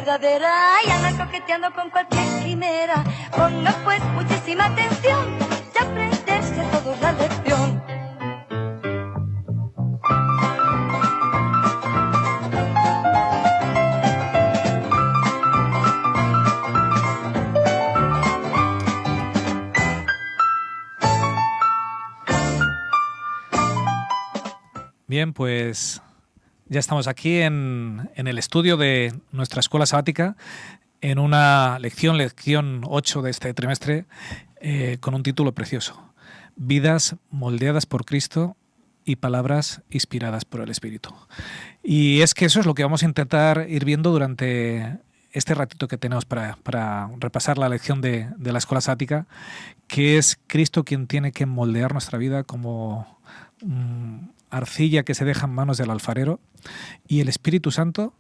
verdadera y anda coqueteando con cualquier quimera. Ponga pues muchísima atención y aprenderse a todos la lección. Bien, pues ya estamos aquí en el estudio de nuestra escuela sabática en una lección 8 de este trimestre con un título precioso: Vidas moldeadas por Cristo y palabras inspiradas por el Espíritu. Y es que eso es lo que vamos a intentar ir viendo durante este ratito que tenemos para repasar la lección de la escuela sabática, que es Cristo quien tiene que moldear nuestra vida como arcilla que se deja en manos del alfarero, y el Espíritu Santo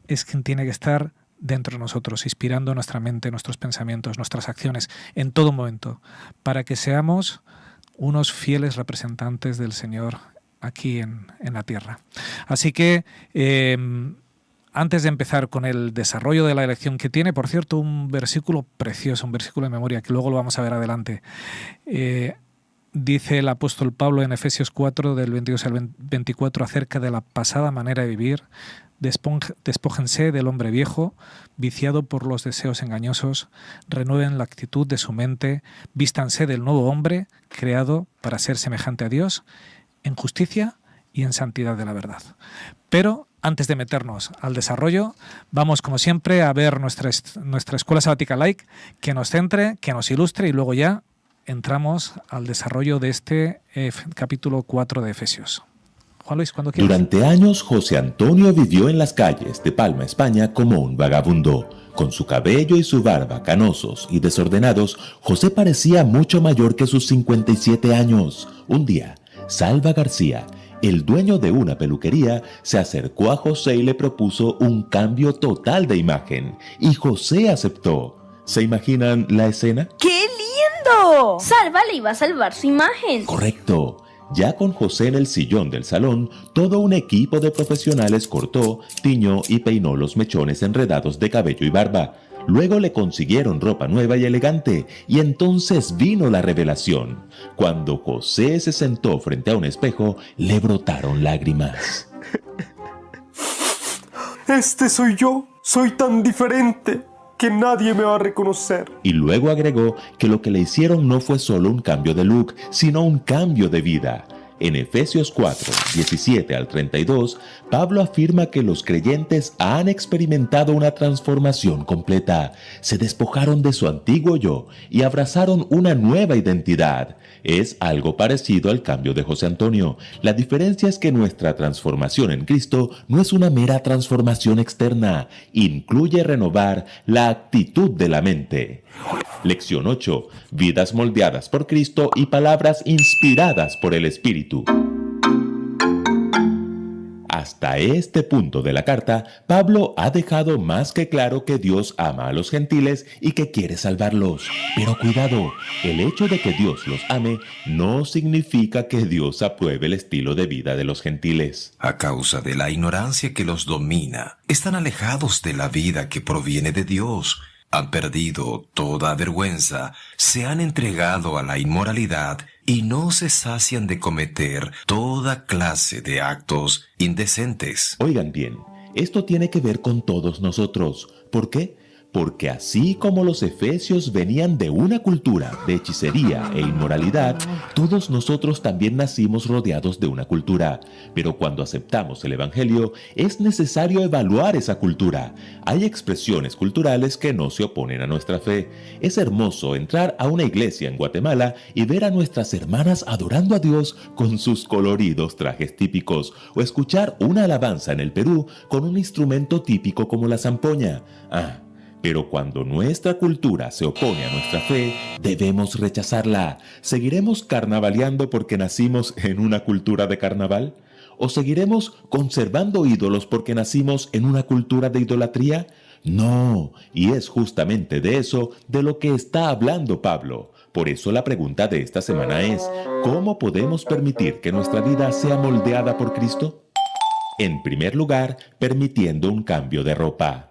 es quien tiene que estar dentro de nosotros, inspirando nuestra mente, nuestros pensamientos, nuestras acciones en todo momento, para que seamos unos fieles representantes del Señor aquí en la tierra. Así que antes de empezar con el desarrollo de la lección, que tiene, por cierto, un versículo precioso, un versículo de memoria, que luego lo vamos a ver adelante, dice el apóstol Pablo en Efesios 4, del 22 al 24, acerca de la pasada manera de vivir: despójense del hombre viejo, viciado por los deseos engañosos, renueven la actitud de su mente, vístanse del nuevo hombre, creado para ser semejante a Dios, en justicia y en santidad de la verdad. Pero antes de meternos al desarrollo, vamos como siempre a ver nuestra escuela sabática like, que nos centre, que nos ilustre, y luego ya entramos al desarrollo de este capítulo 4 de Efesios. Juan Luis, cuando quieras. Durante años, José Antonio vivió en las calles de Palma, España, como un vagabundo. Con su cabello y su barba canosos y desordenados, José parecía mucho mayor que sus 57 años. Un día, Salva García, el dueño de una peluquería, se acercó a José y le propuso un cambio total de imagen. Y José aceptó. ¿Se imaginan la escena? ¡Qué lindo! Salva le iba a salvar su imagen. Correcto. Ya con José en el sillón del salón, todo un equipo de profesionales cortó, tiñó y peinó los mechones enredados de cabello y barba. Luego le consiguieron ropa nueva y elegante, y entonces vino la revelación. Cuando José se sentó frente a un espejo, le brotaron lágrimas. Este soy yo, soy tan diferente que nadie me va a reconocer. Y luego agregó que lo que le hicieron no fue solo un cambio de look, sino un cambio de vida. En Efesios 4, 17 al 32, Pablo afirma que los creyentes han experimentado una transformación completa. Se despojaron de su antiguo yo y abrazaron una nueva identidad. Es algo parecido al cambio de José Antonio. La diferencia es que nuestra transformación en Cristo no es una mera transformación externa. Incluye renovar la actitud de la mente. Lección 8. Vidas moldeadas por Cristo y palabras inspiradas por el Espíritu. Hasta este punto de la carta, Pablo ha dejado más que claro que Dios ama a los gentiles y que quiere salvarlos. Pero cuidado, el hecho de que Dios los ame no significa que Dios apruebe el estilo de vida de los gentiles. A causa de la ignorancia que los domina, están alejados de la vida que proviene de Dios. Han perdido toda vergüenza, se han entregado a la inmoralidad y no se sacian de cometer toda clase de actos indecentes. Oigan bien, esto tiene que ver con todos nosotros. ¿Por qué? Porque así como los efesios venían de una cultura de hechicería e inmoralidad, todos nosotros también nacimos rodeados de una cultura. Pero cuando aceptamos el Evangelio, es necesario evaluar esa cultura. Hay expresiones culturales que no se oponen a nuestra fe. Es hermoso entrar a una iglesia en Guatemala y ver a nuestras hermanas adorando a Dios con sus coloridos trajes típicos, o escuchar una alabanza en el Perú con un instrumento típico como la zampoña. Pero cuando nuestra cultura se opone a nuestra fe, debemos rechazarla. ¿Seguiremos carnavaleando porque nacimos en una cultura de carnaval? ¿O seguiremos conservando ídolos porque nacimos en una cultura de idolatría? No, y es justamente de eso de lo que está hablando Pablo. Por eso la pregunta de esta semana es: ¿cómo podemos permitir que nuestra vida sea moldeada por Cristo? En primer lugar, permitiendo un cambio de ropa.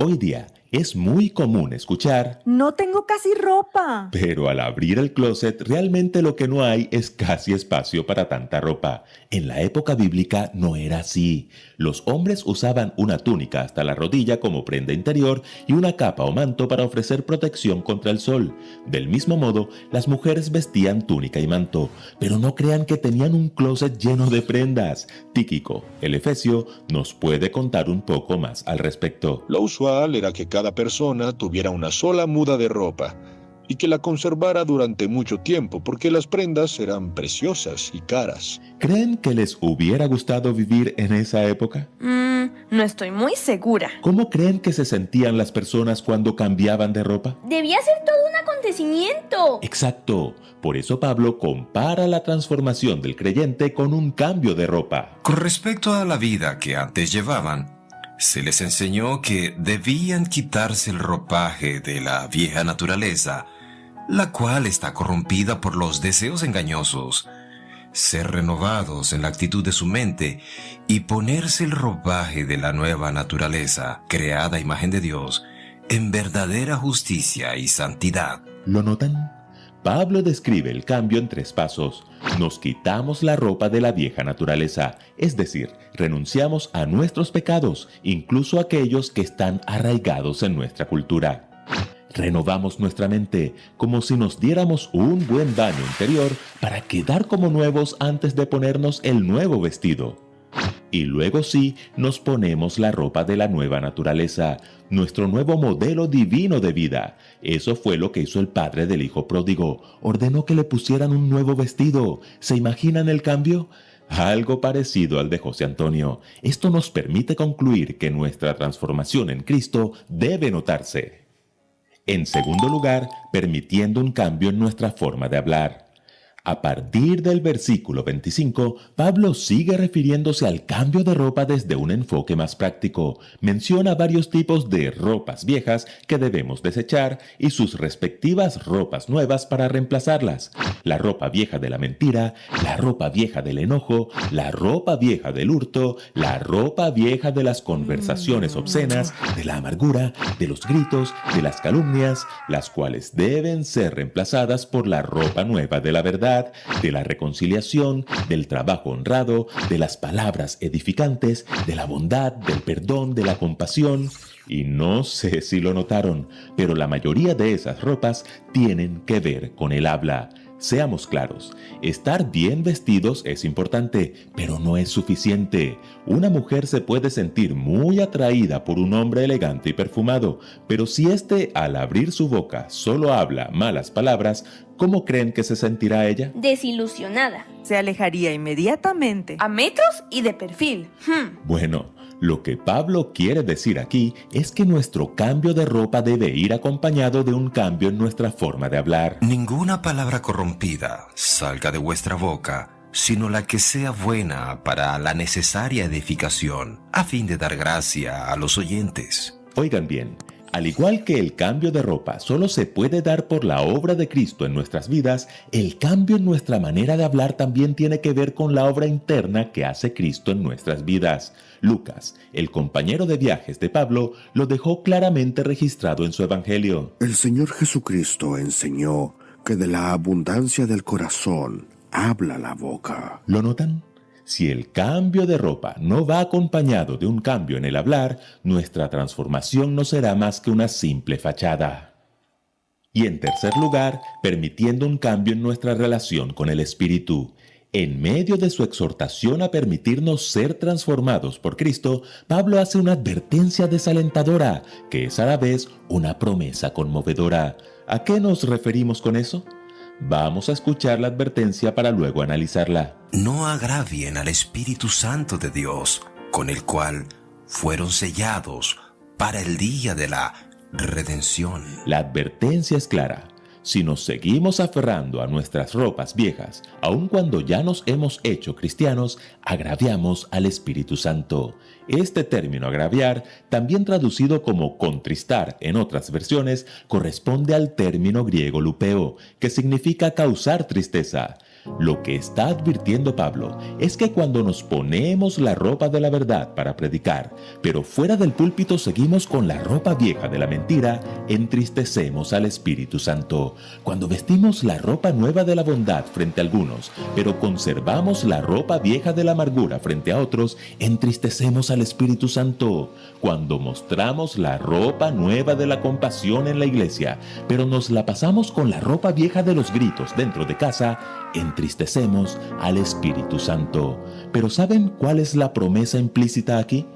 Hoy día es muy común escuchar: No tengo casi ropa. pero al abrir el closet, realmente lo que no hay es casi espacio para tanta ropa. En la época bíblica no era así. Los hombres usaban una túnica hasta la rodilla como prenda interior y una capa o manto para ofrecer protección contra el sol. Del mismo modo, las mujeres vestían túnica y manto, pero no crean que tenían un closet lleno de prendas. Tíquico, el efesio, nos puede contar un poco más al respecto. Lo usual era que cada persona tuviera una sola muda de ropa y que la conservara durante mucho tiempo porque las prendas eran preciosas y caras. ¿Creen que les hubiera gustado vivir en esa época? No estoy muy segura. ¿Cómo creen que se sentían las personas cuando cambiaban de ropa? Debía ser todo un acontecimiento. Exacto. Por eso Pablo compara la transformación del creyente con un cambio de ropa. Con respecto a la vida que antes llevaban, se les enseñó que debían quitarse el ropaje de la vieja naturaleza, la cual está corrompida por los deseos engañosos, ser renovados en la actitud de su mente y ponerse el ropaje de la nueva naturaleza, creada a imagen de Dios, en verdadera justicia y santidad. ¿Lo notan? Pablo describe el cambio en 3 pasos. Nos quitamos la ropa de la vieja naturaleza, es decir, renunciamos a nuestros pecados, incluso aquellos que están arraigados en nuestra cultura. Renovamos nuestra mente, como si nos diéramos un buen baño interior para quedar como nuevos antes de ponernos el nuevo vestido. Y luego sí, nos ponemos la ropa de la nueva naturaleza, nuestro nuevo modelo divino de vida. Eso fue lo que hizo el padre del hijo pródigo. Ordenó que le pusieran un nuevo vestido. ¿Se imaginan el cambio? Algo parecido al de José Antonio. Esto nos permite concluir que nuestra transformación en Cristo debe notarse. En segundo lugar, permitiendo un cambio en nuestra forma de hablar. A partir del versículo 25, Pablo sigue refiriéndose al cambio de ropa desde un enfoque más práctico. Menciona varios tipos de ropas viejas que debemos desechar y sus respectivas ropas nuevas para reemplazarlas. La ropa vieja de la mentira, la ropa vieja del enojo, la ropa vieja del hurto, la ropa vieja de las conversaciones obscenas, de la amargura, de los gritos, de las calumnias, las cuales deben ser reemplazadas por la ropa nueva de la verdad, de la reconciliación, del trabajo honrado, de las palabras edificantes, de la bondad, del perdón, de la compasión. Y no sé si lo notaron, pero la mayoría de esas ropas tienen que ver con el habla. Seamos claros, estar bien vestidos es importante, pero no es suficiente. Una mujer se puede sentir muy atraída por un hombre elegante y perfumado, pero si éste al abrir su boca solo habla malas palabras, ¿cómo creen que se sentirá ella? Desilusionada. Se alejaría inmediatamente. A metros y de perfil. Bueno, lo que Pablo quiere decir aquí es que nuestro cambio de ropa debe ir acompañado de un cambio en nuestra forma de hablar. Ninguna palabra corrompida salga de vuestra boca, sino la que sea buena para la necesaria edificación, a fin de dar gracia a los oyentes. Oigan bien, al igual que el cambio de ropa solo se puede dar por la obra de Cristo en nuestras vidas, el cambio en nuestra manera de hablar también tiene que ver con la obra interna que hace Cristo en nuestras vidas. Lucas, el compañero de viajes de Pablo, lo dejó claramente registrado en su evangelio. El Señor Jesucristo enseñó que de la abundancia del corazón habla la boca. ¿Lo notan? Si el cambio de ropa no va acompañado de un cambio en el hablar, nuestra transformación no será más que una simple fachada. Y en tercer lugar, permitiendo un cambio en nuestra relación con el Espíritu. En medio de su exhortación a permitirnos ser transformados por Cristo, Pablo hace una advertencia desalentadora, que es a la vez una promesa conmovedora. ¿A qué nos referimos con eso? Vamos a escuchar la advertencia para luego analizarla. No agravien al Espíritu Santo de Dios, con el cual fueron sellados para el día de la redención. La advertencia es clara. Si nos seguimos aferrando a nuestras ropas viejas, aun cuando ya nos hemos hecho cristianos, agraviamos al Espíritu Santo. Este término agraviar, también traducido como contristar en otras versiones, corresponde al término griego lupeo, que significa causar tristeza. Lo que está advirtiendo Pablo es que cuando nos ponemos la ropa de la verdad para predicar, pero fuera del púlpito seguimos con la ropa vieja de la mentira, entristecemos al Espíritu Santo. Cuando vestimos la ropa nueva de la bondad frente a algunos, pero conservamos la ropa vieja de la amargura frente a otros, entristecemos al Espíritu Santo. Cuando mostramos la ropa nueva de la compasión en la iglesia, pero nos la pasamos con la ropa vieja de los gritos dentro de casa, entristecemos al Espíritu Santo. Pero ¿saben cuál es la promesa implícita aquí?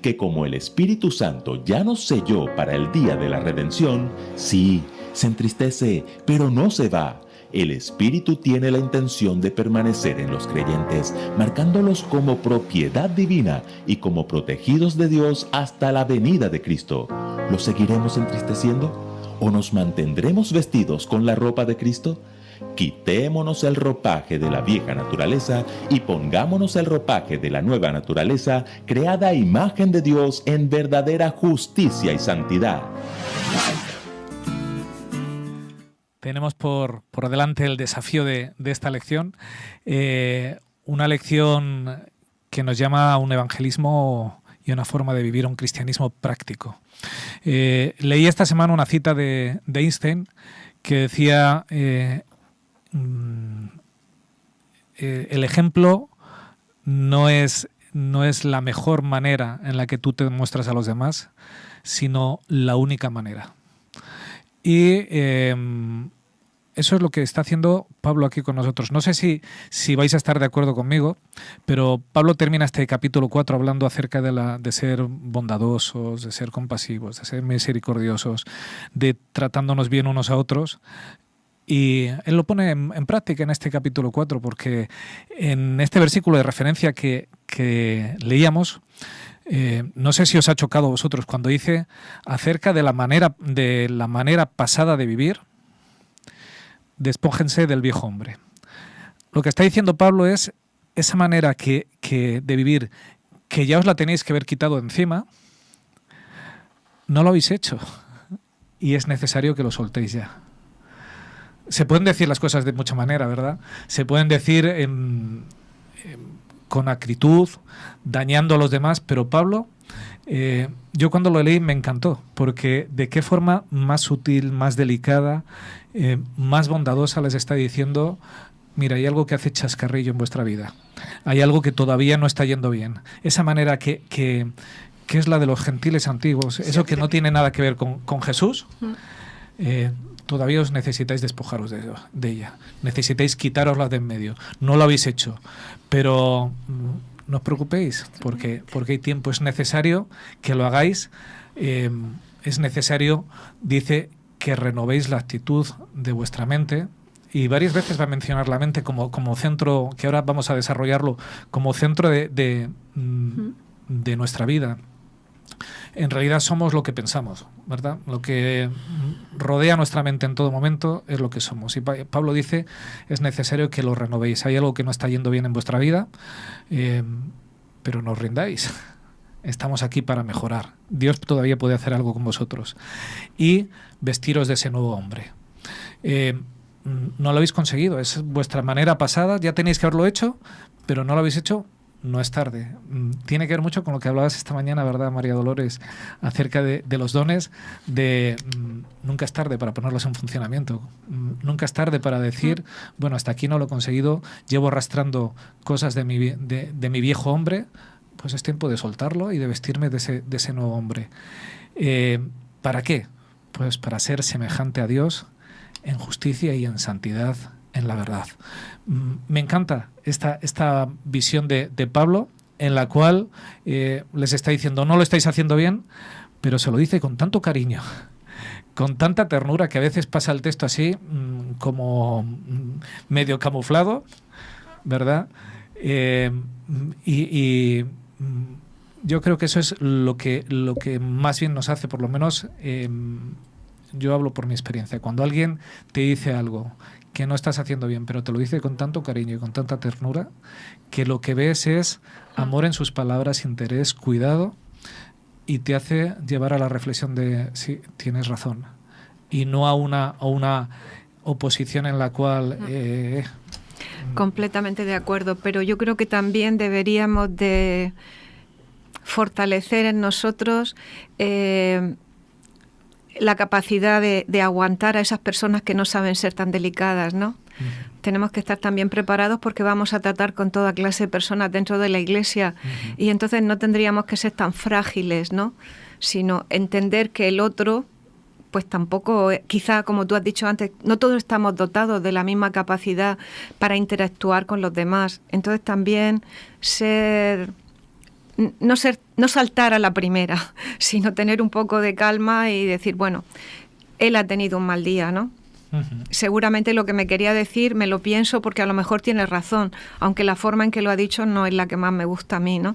Que como el Espíritu Santo ya nos selló para el día de la redención, sí, se entristece, pero no se va. El Espíritu tiene la intención de permanecer en los creyentes, marcándolos como propiedad divina y como protegidos de Dios hasta la venida de Cristo. ¿Los seguiremos entristeciendo? ¿O nos mantendremos vestidos con la ropa de Cristo? Quitémonos el ropaje de la vieja naturaleza y pongámonos el ropaje de la nueva naturaleza, creada a imagen de Dios en verdadera justicia y santidad. Tenemos por delante el desafío de esta lección, una lección que nos llama a un evangelismo y una forma de vivir un cristianismo práctico. Leí esta semana una cita de Einstein que decía: el ejemplo no es la mejor manera en la que tú te muestras a los demás, sino la única manera. Y eso es lo que está haciendo Pablo aquí con nosotros. No sé si vais a estar de acuerdo conmigo, pero Pablo termina este capítulo 4 hablando acerca de ser bondadosos, de ser compasivos, de ser misericordiosos, de tratándonos bien unos a otros. Y él lo pone en práctica en este capítulo 4, porque en este versículo de referencia que leíamos, no sé si os ha chocado a vosotros cuando dice acerca de la manera pasada de vivir, despójense del viejo hombre. Lo que está diciendo Pablo es esa manera de vivir que ya os la tenéis que haber quitado de encima, no lo habéis hecho y es necesario que lo soltéis ya. Se pueden decir las cosas de mucha manera, ¿verdad? Se pueden decir con acritud, dañando a los demás, pero Pablo, yo cuando lo leí me encantó, porque de qué forma más sutil, más delicada, más bondadosa les está diciendo: mira, hay algo que hace chascarrillo en vuestra vida, hay algo que todavía no está yendo bien. Esa manera que es la de los gentiles antiguos, eso que no tiene nada que ver con Jesús, todavía os necesitáis despojaros de ella, necesitáis quitarosla de en medio. No lo habéis hecho, pero no os preocupéis, porque hay tiempo. Es necesario que lo hagáis, es necesario, dice, que renovéis la actitud de vuestra mente. Y varias veces va a mencionar la mente como centro, que ahora vamos a desarrollarlo, como centro de nuestra vida. En realidad somos lo que pensamos, ¿verdad? Lo que rodea nuestra mente en todo momento es lo que somos. Y Pablo dice, es necesario que lo renovéis. Hay algo que no está yendo bien en vuestra vida, pero no os rindáis. Estamos aquí para mejorar. Dios todavía puede hacer algo con vosotros. Y vestiros de ese nuevo hombre. No lo habéis conseguido, es vuestra manera pasada, ya tenéis que haberlo hecho, pero no lo habéis hecho. No es tarde. Tiene que ver mucho con lo que hablabas esta mañana, ¿verdad, María Dolores? Acerca de los dones, nunca es tarde para ponerlos en funcionamiento. Nunca es tarde para decir, bueno, hasta aquí no lo he conseguido, llevo arrastrando cosas de mi viejo hombre, pues es tiempo de soltarlo y de vestirme de ese nuevo hombre. ¿Para qué? Pues para ser semejante a Dios en justicia y en santidad, en la verdad. Me encanta esta visión de Pablo, en la cual les está diciendo, no lo estáis haciendo bien, pero se lo dice con tanto cariño, con tanta ternura, que a veces pasa el texto así, como medio camuflado, ¿verdad? Y yo creo que eso es lo que más bien nos hace, por lo menos yo hablo por mi experiencia. Cuando alguien te dice algo que no estás haciendo bien, pero te lo dice con tanto cariño y con tanta ternura, que lo que ves es amor en sus palabras, interés, cuidado, y te hace llevar a la reflexión de sí, tienes razón, y no a una oposición en la cual Completamente de acuerdo, pero yo creo que también deberíamos de fortalecer en nosotros la capacidad de aguantar a esas personas que no saben ser tan delicadas, ¿no? Tenemos que estar también preparados porque vamos a tratar con toda clase de personas dentro de la Iglesia y entonces no tendríamos que ser tan frágiles, ¿no? Sino entender que el otro, pues tampoco, quizá como tú has dicho antes, no todos estamos dotados de la misma capacidad para interactuar con los demás. Entonces también no saltar a la primera, sino tener un poco de calma y decir, bueno, él ha tenido un mal día, ¿no? Seguramente lo que me quería decir me lo pienso porque a lo mejor tiene razón, aunque la forma en que lo ha dicho no es la que más me gusta a mí, ¿no?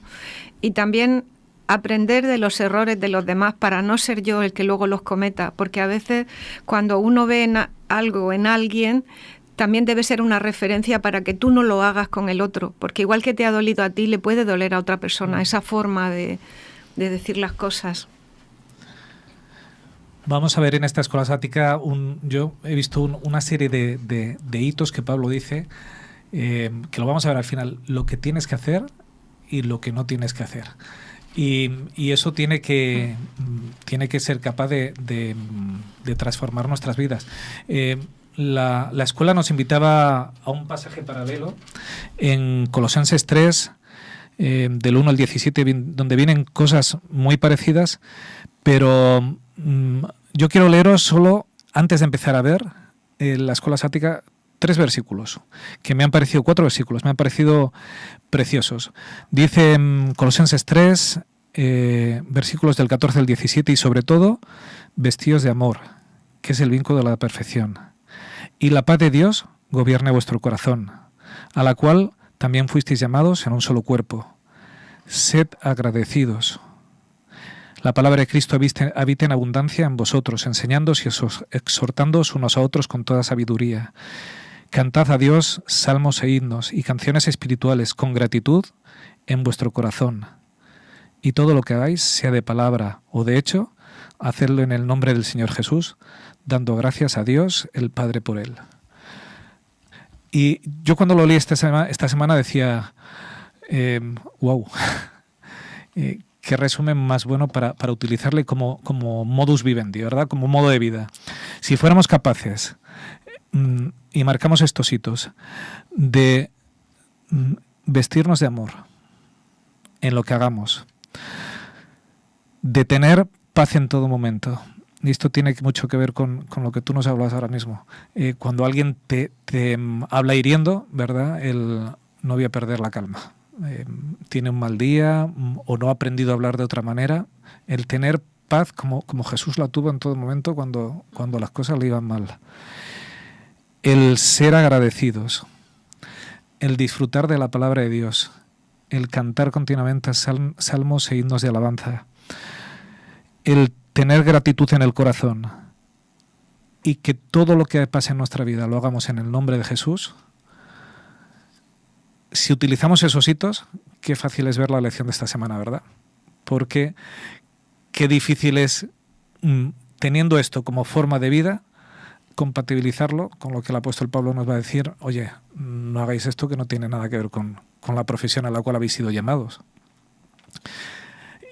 Y también aprender de los errores de los demás para no ser yo el que luego los cometa, porque a veces cuando uno ve algo en alguien, también debe ser una referencia para que tú no lo hagas con el otro, porque igual que te ha dolido a ti, le puede doler a otra persona, esa forma de decir las cosas. Vamos a ver en esta escuela sabática, yo he visto una serie de hitos que Pablo dice, que lo vamos a ver al final, lo que tienes que hacer y lo que no tienes que hacer. Y eso tiene que ser capaz de transformar nuestras vidas. La escuela nos invitaba a un pasaje paralelo en Colosenses 3, del 1 al 17, donde vienen cosas muy parecidas, pero yo quiero leeros solo, antes de empezar a ver la escuela sabática, 3 versículos, que me han parecido 4 versículos, me han parecido preciosos. Dice en Colosenses 3, versículos del 14 al 17, y sobre todo, vestíos de amor, que es el vínculo de la perfección. Y la paz de Dios gobierne vuestro corazón, a la cual también fuisteis llamados en un solo cuerpo. Sed agradecidos. La palabra de Cristo habite en abundancia en vosotros, enseñándoos y exhortándoos unos a otros con toda sabiduría. Cantad a Dios salmos e himnos y canciones espirituales con gratitud en vuestro corazón. Y todo lo que hagáis, sea de palabra o de hecho, hacedlo en el nombre del Señor Jesús, dando gracias a Dios el Padre por él. Y yo cuando lo leí esta semana decía, wow, qué resumen más bueno para utilizarle como modus vivendi, ¿verdad? Como modo de vida. Si fuéramos capaces, y marcamos estos hitos, de vestirnos de amor en lo que hagamos, de tener paz en todo momento. Y esto tiene mucho que ver con lo que tú nos hablas ahora mismo. Cuando alguien te habla hiriendo, ¿verdad? No voy a perder la calma. Tiene un mal día o no ha aprendido a hablar de otra manera. El tener paz como Jesús la tuvo en todo momento cuando las cosas le iban mal. El ser agradecidos. El disfrutar de la palabra de Dios. El cantar continuamente salmos e himnos de alabanza. El tener gratitud en el corazón y que todo lo que pase en nuestra vida lo hagamos en el nombre de Jesús. Si utilizamos esos hitos, qué fácil es ver la lección de esta semana, ¿verdad? Porque qué difícil es, teniendo esto como forma de vida, compatibilizarlo con lo que el apóstol Pablo nos va a decir, oye, no hagáis esto que no tiene nada que ver con la profesión a la cual habéis sido llamados.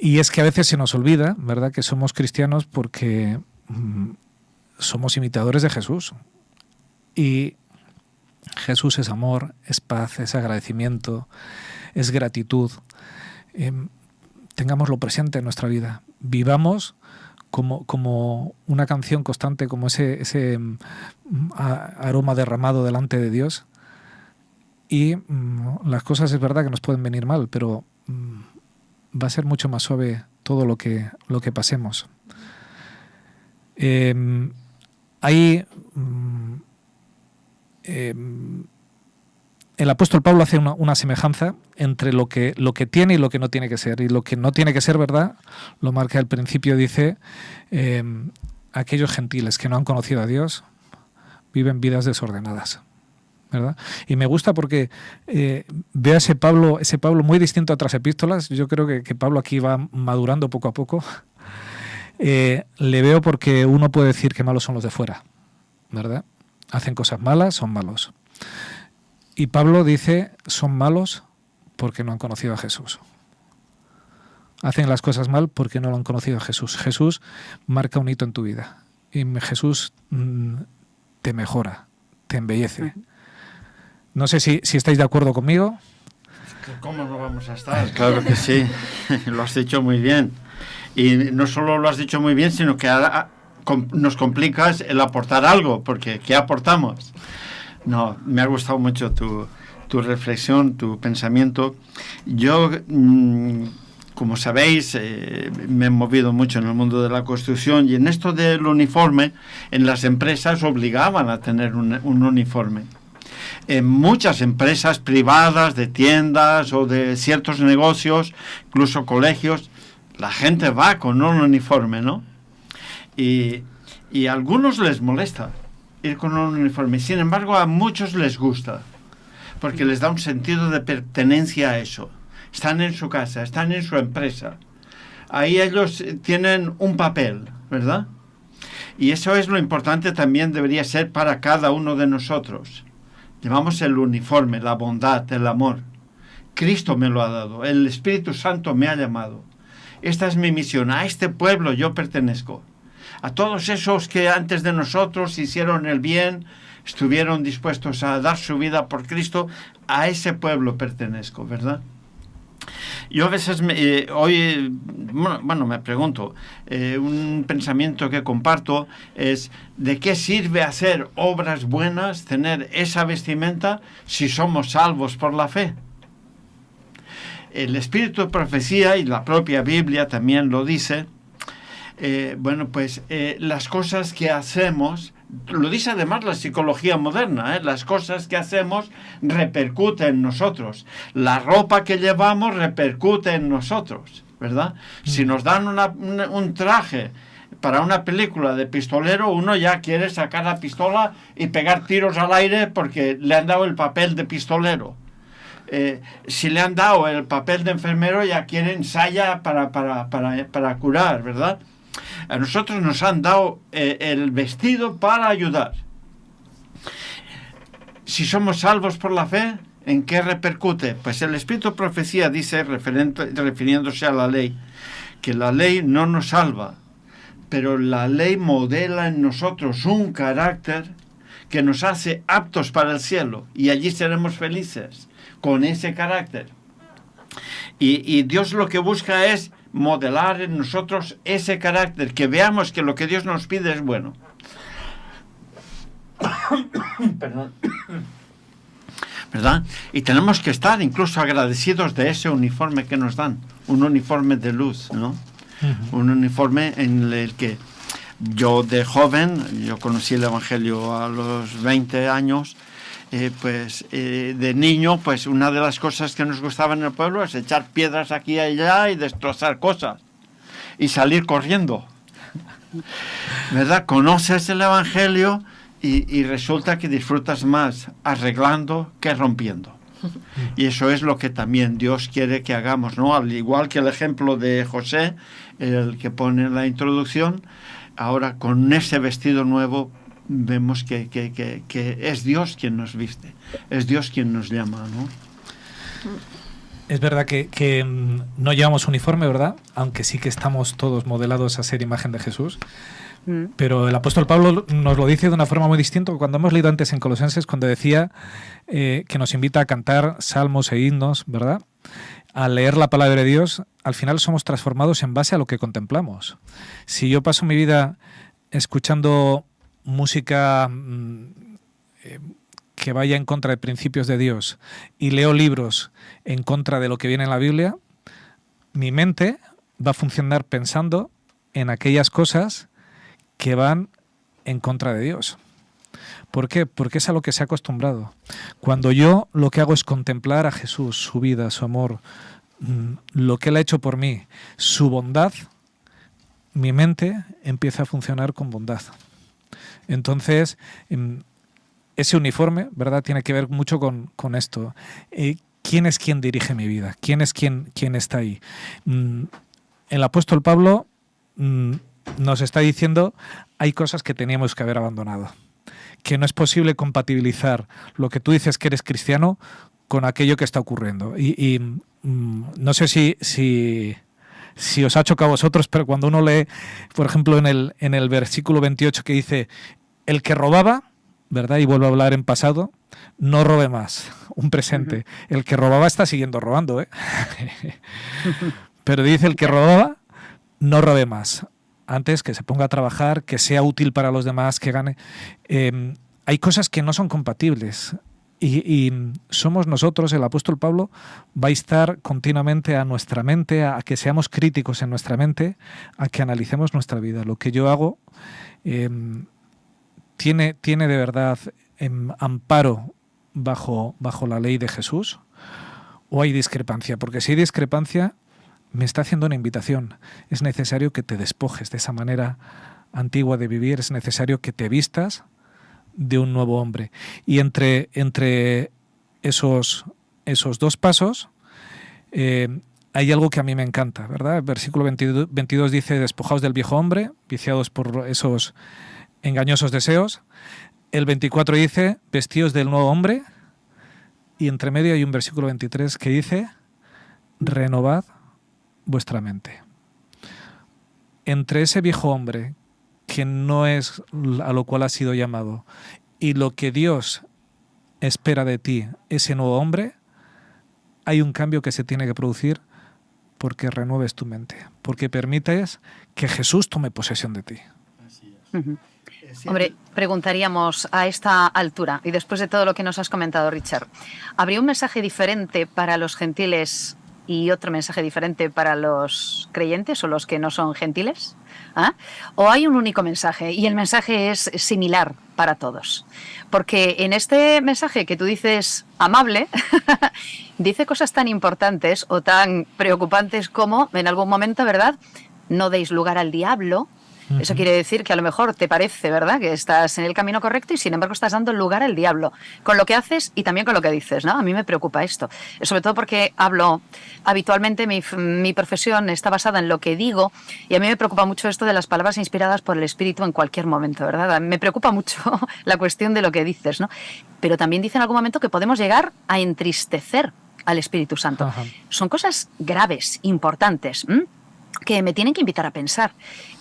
Y es que a veces se nos olvida, ¿verdad?, que somos cristianos porque somos imitadores de Jesús. Y Jesús es amor, es paz, es agradecimiento, es gratitud. Tengámoslo presente en nuestra vida. Vivamos como una canción constante, como ese aroma derramado delante de Dios. Y las cosas es verdad que nos pueden venir mal, pero va a ser mucho más suave todo lo que pasemos. El apóstol Pablo hace una semejanza entre lo que tiene y lo que no tiene que ser. Y lo que no tiene que ser, ¿verdad?, lo marca al principio, dice, aquellos gentiles que no han conocido a Dios viven vidas desordenadas, ¿verdad? Y me gusta porque veo a ese Pablo muy distinto a otras epístolas. Yo creo que Pablo aquí va madurando poco a poco. Le veo porque uno puede decir que malos son los de fuera, ¿verdad? Hacen cosas malas, son malos. Y Pablo dice, son malos porque no han conocido a Jesús. Hacen las cosas mal porque no lo han conocido a Jesús. Jesús marca un hito en tu vida. Y Jesús te mejora, te embellece. No sé si estáis de acuerdo conmigo. ¿Cómo no vamos a estar? Claro que sí, lo has dicho muy bien. Y no solo lo has dicho muy bien, sino que ahora nos complicas el aportar algo, porque ¿qué aportamos? No, me ha gustado mucho tu reflexión, tu pensamiento. Yo, como sabéis, me he movido mucho en el mundo de la construcción, y en esto del uniforme, en las empresas obligaban a tener un uniforme. En muchas empresas privadas, de tiendas o de ciertos negocios, incluso colegios, la gente va con un uniforme, ¿no? Y a algunos les molesta ir con un uniforme. Sin embargo, a muchos les gusta, porque les da un sentido de pertenencia a eso. Están en su casa, están en su empresa. Ahí ellos tienen un papel, ¿verdad? Y eso es lo importante, también debería ser para cada uno de nosotros. Llevamos el uniforme, la bondad, el amor. Cristo me lo ha dado, el Espíritu Santo me ha llamado. Esta es mi misión, a este pueblo yo pertenezco. A todos esos que antes de nosotros hicieron el bien, estuvieron dispuestos a dar su vida por Cristo, a ese pueblo pertenezco, ¿verdad? Yo a veces hoy me pregunto, un pensamiento que comparto es: ¿de qué sirve hacer obras buenas, tener esa vestimenta, si somos salvos por la fe? El espíritu de profecía y la propia Biblia también lo dice. Las cosas que hacemos, lo dice además la psicología moderna, las cosas que hacemos repercuten en nosotros. La ropa que llevamos repercute en nosotros, ¿verdad? Si nos dan un traje para una película de pistolero, uno ya quiere sacar la pistola y pegar tiros al aire porque le han dado el papel de pistolero. Si le han dado el papel de enfermero, ya quiere ensaya para curar, ¿verdad? A nosotros nos han dado el vestido para ayudar. Si somos salvos por la fe, ¿en qué repercute? Pues el espíritu de profecía dice, refiriéndose a la ley, que la ley no nos salva, pero la ley modela en nosotros un carácter que nos hace aptos para el cielo, y allí seremos felices con ese carácter. Y Dios lo que busca es modelar en nosotros ese carácter, que veamos que lo que Dios nos pide es bueno. Perdón. ¿Verdad? Y tenemos que estar incluso agradecidos de ese uniforme que nos dan, un uniforme de luz, ¿no? Uh-huh. Un uniforme en el que yo de joven, yo conocí el Evangelio a los 20 años, de niño, pues una de las cosas que nos gustaba en el pueblo es echar piedras aquí y allá y destrozar cosas y salir corriendo, ¿verdad? Conoces el Evangelio y resulta que disfrutas más arreglando que rompiendo. Y eso es lo que también Dios quiere que hagamos, ¿no? Al igual que el ejemplo de José, el que pone en la introducción, ahora con ese vestido nuevo vemos que es Dios quien nos viste, es Dios quien nos llama, ¿no? Es verdad que no llevamos uniforme, ¿verdad? Aunque sí que estamos todos modelados a ser imagen de Jesús. Pero el apóstol Pablo nos lo dice de una forma muy distinta cuando hemos leído antes en Colosenses, cuando decía que nos invita a cantar salmos e himnos, ¿verdad? Al leer la palabra de Dios, al final somos transformados en base a lo que contemplamos. Si yo paso mi vida escuchando música que vaya en contra de principios de Dios y leo libros en contra de lo que viene en la Biblia, mi mente va a funcionar pensando en aquellas cosas que van en contra de Dios. ¿Por qué? Porque es a lo que se ha acostumbrado. Cuando yo lo que hago es contemplar a Jesús, su vida, su amor, lo que Él ha hecho por mí, su bondad, mi mente empieza a funcionar con bondad. Entonces, ese uniforme, ¿verdad?, tiene que ver mucho con esto. ¿Quién es quien dirige mi vida? ¿Quién es quien está ahí? El apóstol Pablo nos está diciendo hay cosas que teníamos que haber abandonado, que no es posible compatibilizar lo que tú dices que eres cristiano con aquello que está ocurriendo. No sé si os ha chocado a vosotros, pero cuando uno lee, por ejemplo, en el versículo 28 que dice, el que robaba, ¿verdad? Y vuelvo a hablar en pasado, no robe más, un presente. El que robaba está siguiendo robando, ¿eh? Pero dice, el que robaba, no robe más. Antes que se ponga a trabajar, que sea útil para los demás, que gane. Hay cosas que no son compatibles. Y somos nosotros, el apóstol Pablo va a instar continuamente a nuestra mente, a que seamos críticos en nuestra mente, a que analicemos nuestra vida. Lo que yo hago tiene de verdad amparo bajo la ley de Jesús, o hay discrepancia. Porque si hay discrepancia, me está haciendo una invitación. Es necesario que te despojes de esa manera antigua de vivir, es necesario que te vistas de un nuevo hombre. Y entre esos dos pasos hay algo que a mí me encanta, ¿verdad? El versículo 22 dice, despojaos del viejo hombre, viciados por esos engañosos deseos. El 24 dice, vestíos del nuevo hombre. Y entre medio hay un versículo 23 que dice, renovad vuestra mente. Entre ese viejo hombre, que no es a lo cual has sido llamado, y lo que Dios espera de ti, ese nuevo hombre, hay un cambio que se tiene que producir porque renueves tu mente, porque permites que Jesús tome posesión de ti. Hombre, preguntaríamos a esta altura, y después de todo lo que nos has comentado, Richard, ¿habría un mensaje diferente para los gentiles y otro mensaje diferente para los creyentes o los que no son gentiles? ¿Ah? ¿O hay un único mensaje y el mensaje es similar para todos? Porque en este mensaje que tú dices amable, dice cosas tan importantes o tan preocupantes como, en algún momento, ¿verdad?, no deis lugar al diablo. Eso quiere decir que a lo mejor te parece, ¿verdad?, que estás en el camino correcto y sin embargo estás dando lugar al diablo con lo que haces y también con lo que dices, ¿no? A mí me preocupa esto, sobre todo porque hablo habitualmente, mi profesión está basada en lo que digo y a mí me preocupa mucho esto de las palabras inspiradas por el Espíritu en cualquier momento, ¿verdad? Me preocupa mucho la cuestión de lo que dices, ¿no? Pero también dice en algún momento que podemos llegar a entristecer al Espíritu Santo. Ajá. Son cosas graves, importantes, que me tienen que invitar a pensar.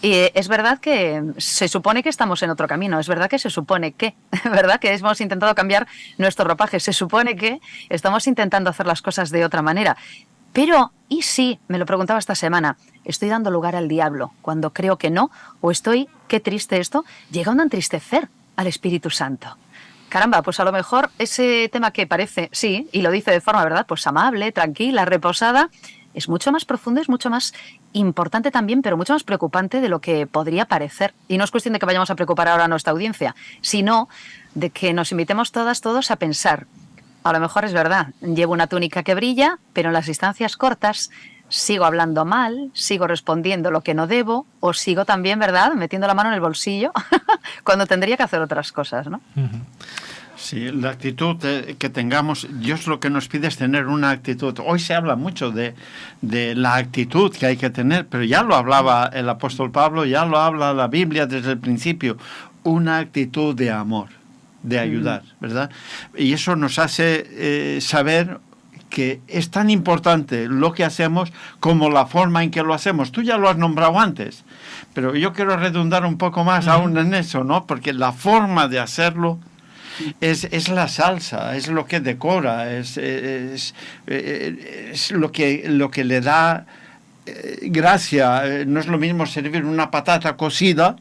Y es verdad que se supone que estamos en otro camino, es verdad que se supone que, ¿verdad?, que hemos intentado cambiar nuestro ropaje, se supone que estamos intentando hacer las cosas de otra manera. Pero, ¿y si, me lo preguntaba esta semana, estoy dando lugar al diablo cuando creo que no? ¿O estoy, qué triste esto, llegando a entristecer al Espíritu Santo? Caramba, pues a lo mejor ese tema que parece, sí, y lo dice de forma, ¿verdad?, pues amable, tranquila, reposada, es mucho más profundo, es mucho más importante también, pero mucho más preocupante de lo que podría parecer. Y no es cuestión de que vayamos a preocupar ahora a nuestra audiencia, sino de que nos invitemos todos a pensar. A lo mejor es verdad, llevo una túnica que brilla, pero en las distancias cortas sigo hablando mal, sigo respondiendo lo que no debo, o sigo también, ¿verdad?, metiendo la mano en el bolsillo cuando tendría que hacer otras cosas, ¿no? Sí, la actitud que tengamos, Dios lo que nos pide es tener una actitud. Hoy se habla mucho de la actitud que hay que tener, pero ya lo hablaba el apóstol Pablo, ya lo habla la Biblia desde el principio, una actitud de amor, de ayudar, ¿verdad? Y eso nos hace saber que es tan importante lo que hacemos como la forma en que lo hacemos. Tú ya lo has nombrado antes, pero yo quiero redundar un poco más aún en eso, ¿no? Porque la forma de hacerlo es la salsa, es lo que decora, es lo que le da gracia. No es lo mismo servir una patata cocida,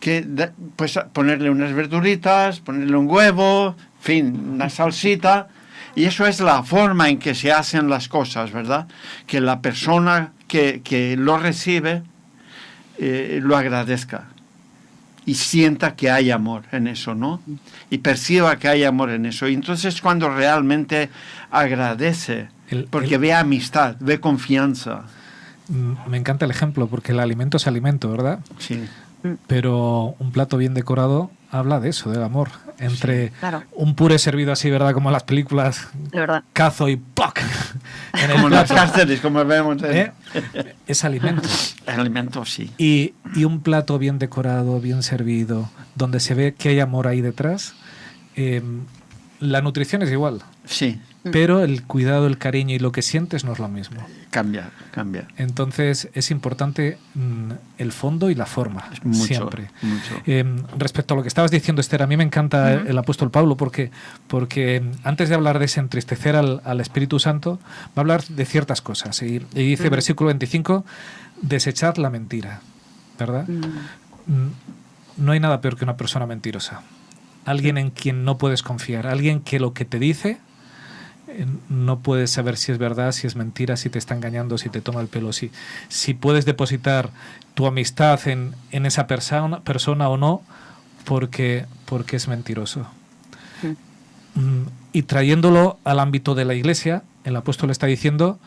que pues ponerle unas verduritas, ponerle un huevo, en fin, una salsita. Y eso es la forma en que se hacen las cosas, ¿verdad? Que la persona que lo recibe lo agradezca y sienta que hay amor en eso, ¿no? Y perciba que hay amor en eso. Y entonces cuando realmente agradece, porque ve amistad, ve confianza. Me encanta el ejemplo, porque el alimento es alimento, ¿verdad? Sí. Pero un plato bien decorado habla de eso, del amor. Entre un puré servido así, ¿verdad?, como en las películas, de verdad, cazo y ¡ploc! en el Como en las plato. cárceles, como vemos. Es alimento. El alimento, sí. Y un plato bien decorado, bien servido, donde se ve que hay amor ahí detrás, la nutrición es igual. Sí. Pero el cuidado, el cariño y lo que sientes no es lo mismo. Cambia. Entonces es importante el fondo y la forma, Mucho, siempre. mucho. Respecto a lo que estabas diciendo, Esther, a mí me encanta el apóstol Pablo porque antes de hablar de ese entristecer al Espíritu Santo, va a hablar de ciertas cosas. Y dice, versículo 25, desechad la mentira, ¿verdad? No hay nada peor que una persona mentirosa. Alguien en quien no puedes confiar, alguien que lo que te dice no puedes saber si es verdad, si es mentira, si te está engañando, si te toma el pelo, si puedes depositar tu amistad en esa persona o no, porque es mentiroso. Y trayéndolo al ámbito de la iglesia, el apóstol está diciendo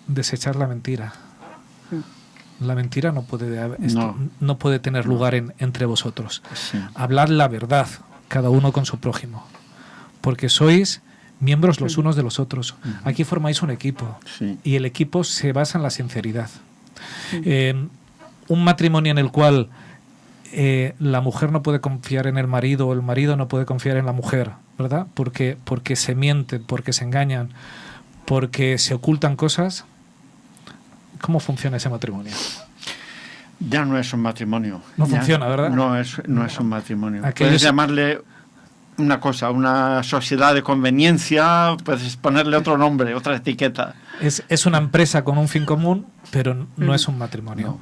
desechar la mentira. La mentira no puede tener lugar entre vosotros. Sí. Hablad la verdad, cada uno con su prójimo, porque sois miembros los unos de los otros. Aquí formáis un equipo, sí. Y el equipo se basa en la sinceridad. Un matrimonio en el cual la mujer no puede confiar en el marido o el marido no puede confiar en la mujer, ¿verdad? Porque se mienten, porque se engañan, porque se ocultan cosas. ¿Cómo funciona ese matrimonio? Ya no es un matrimonio. No funciona, ¿verdad? No es un matrimonio. Aquellos... Puedes llamarle una cosa, una sociedad de conveniencia, puedes ponerle otro nombre, otra etiqueta. Es una empresa con un fin común, pero no es un matrimonio.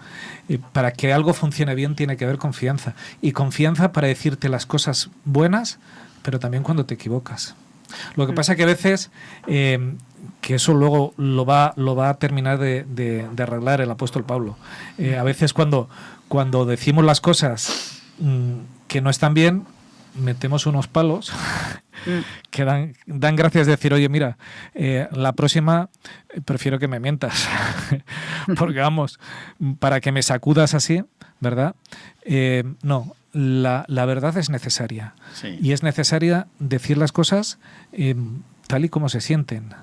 Y para que algo funcione bien tiene que haber confianza. Y confianza para decirte las cosas buenas, pero también cuando te equivocas. Lo que pasa que a veces, que eso luego lo va a terminar de arreglar el apóstol Pablo. A veces cuando decimos las cosas que no están bien, metemos unos palos que dan gracias de decir, oye, mira, la próxima prefiero que me mientas, porque vamos, para que me sacudas así, ¿verdad? No, la verdad es necesaria, sí. Y es necesaria decir las cosas tal y como se sienten,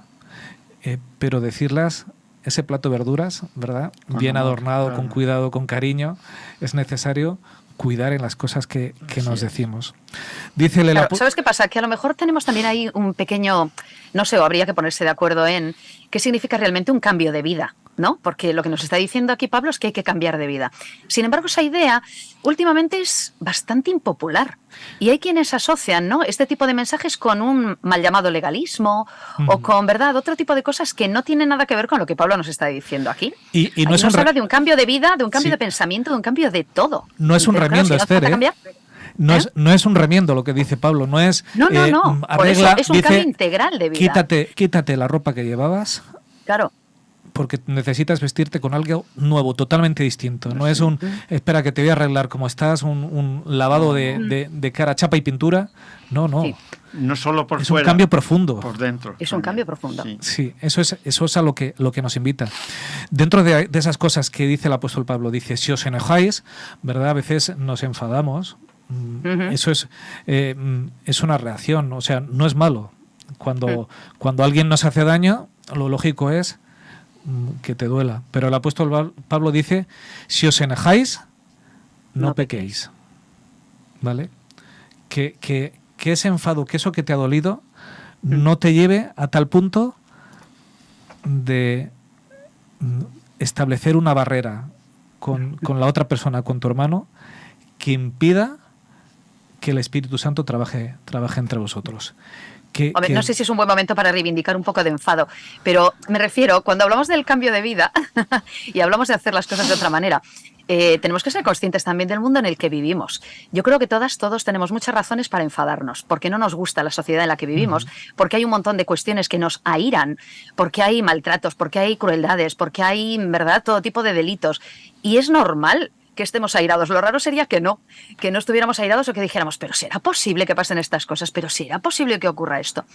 pero decirlas, ese plato de verduras, ¿verdad? Bien adornado, claro. Con cuidado, con cariño, es necesario cuidar en las cosas que nos decimos. Dice claro, ¿sabes qué pasa? Que a lo mejor tenemos también ahí un pequeño, no sé, o habría que ponerse de acuerdo en qué significa realmente un cambio de vida, ¿no? Porque lo que nos está diciendo aquí Pablo es que hay que cambiar de vida. Sin embargo, esa idea últimamente es bastante impopular y hay quienes asocian, ¿no?, este tipo de mensajes con un mal llamado legalismo o con, ¿verdad?, otro tipo de cosas que no tienen nada que ver con lo que Pablo nos está diciendo aquí. Y no nos habla de un cambio de vida, de un cambio de pensamiento, de un cambio de todo. No es un remiendo, Esther, No es un remiendo lo que dice Pablo, no es... No. Por eso es un cambio integral de vida. Quítate la ropa que llevabas. Claro. Porque necesitas vestirte con algo nuevo, totalmente distinto. No es un, espera que te voy a arreglar como estás, un lavado de cara, chapa y pintura. No. Sí. No solo por es fuera. Es un cambio profundo. Por dentro. Es un cambio profundo. Sí, eso es a lo que nos invita. Dentro de esas cosas que dice el apóstol Pablo, dice, si os enojáis, ¿verdad? A veces nos enfadamos. Eso es una reacción, o sea, no es malo. Cuando alguien nos hace daño, lo lógico es que te duela. Pero el apóstol Pablo dice, si os enojáis, no pequéis. ¿Vale? Que ese enfado, que eso que te ha dolido, no te lleve a tal punto de establecer una barrera con la otra persona, con tu hermano, que impida que el Espíritu Santo trabaje entre vosotros. No sé si es un buen momento para reivindicar un poco de enfado, pero me refiero, cuando hablamos del cambio de vida y hablamos de hacer las cosas de otra manera, tenemos que ser conscientes también del mundo en el que vivimos. Yo creo que todos tenemos muchas razones para enfadarnos, porque no nos gusta la sociedad en la que vivimos, porque hay un montón de cuestiones que nos airan, porque hay maltratos, porque hay crueldades, porque hay, ¿verdad?, todo tipo de delitos. Y es normal que estemos airados. Lo raro sería que no estuviéramos airados o que dijéramos, pero ¿será posible que pasen estas cosas? ¿Pero será posible que ocurra esto?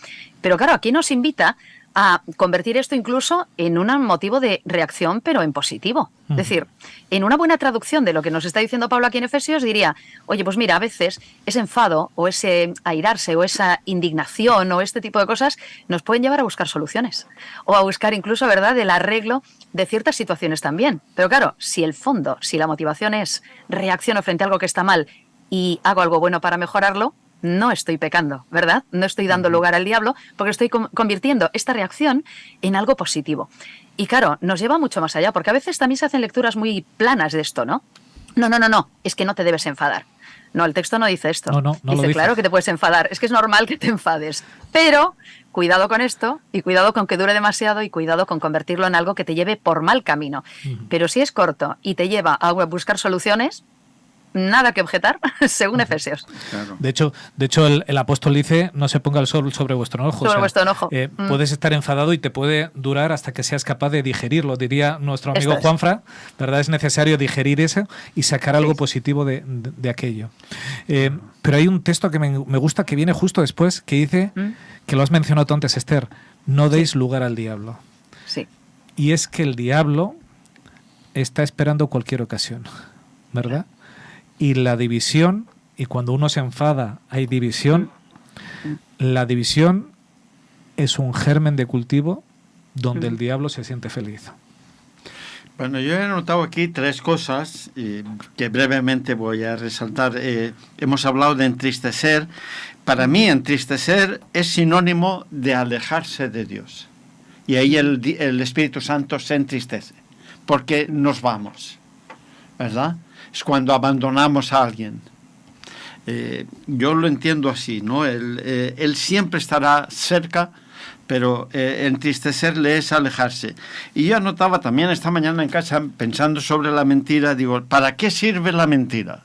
Pero claro, aquí nos invita a convertir esto incluso en un motivo de reacción, pero en positivo. Es decir, en una buena traducción de lo que nos está diciendo Pablo aquí en Efesios diría, oye, pues mira, a veces ese enfado o ese airarse o esa indignación o este tipo de cosas nos pueden llevar a buscar soluciones o a buscar incluso, ¿verdad?, el arreglo de ciertas situaciones también. Pero claro, si el fondo, si la motivación es reacciono frente a algo que está mal y hago algo bueno para mejorarlo, no estoy pecando, ¿verdad? No estoy dando lugar al diablo porque estoy convirtiendo esta reacción en algo positivo. Y claro, nos lleva mucho más allá, porque a veces también se hacen lecturas muy planas de esto, ¿no? No, es que no te debes enfadar. No, el texto no dice esto. No dice, dice. claro que te puedes enfadar, es que es normal que te enfades, pero cuidado con esto y cuidado con que dure demasiado y cuidado con convertirlo en algo que te lleve por mal camino. Pero si es corto y te lleva a buscar soluciones, nada que objetar, según Efesios. Claro. De hecho el apóstol dice, no se ponga el sol sobre vuestro enojo. Sobre vuestro enojo. Puedes estar enfadado y te puede durar hasta que seas capaz de digerirlo. Diría nuestro amigo Juanfra, ¿verdad? Es necesario digerir eso y sacar algo positivo de aquello. Pero hay un texto que me gusta que viene justo después, que dice, que lo has mencionado tú antes, Esther, no deis lugar al diablo. Sí. Y es que el diablo está esperando cualquier ocasión, ¿verdad? Y la división, y cuando uno se enfada hay división, la división es un germen de cultivo donde el diablo se siente feliz. Bueno, yo he notado aquí 3 cosas que brevemente voy a resaltar. Hemos hablado de entristecer. Para mí, entristecer es sinónimo de alejarse de Dios. Y ahí el Espíritu Santo se entristece, porque nos vamos, ¿verdad? Es cuando abandonamos a alguien. Yo lo entiendo así, ¿no? Él siempre estará cerca, pero entristecerle es alejarse. Y yo anotaba también esta mañana en casa, pensando sobre la mentira, digo, ¿para qué sirve la mentira?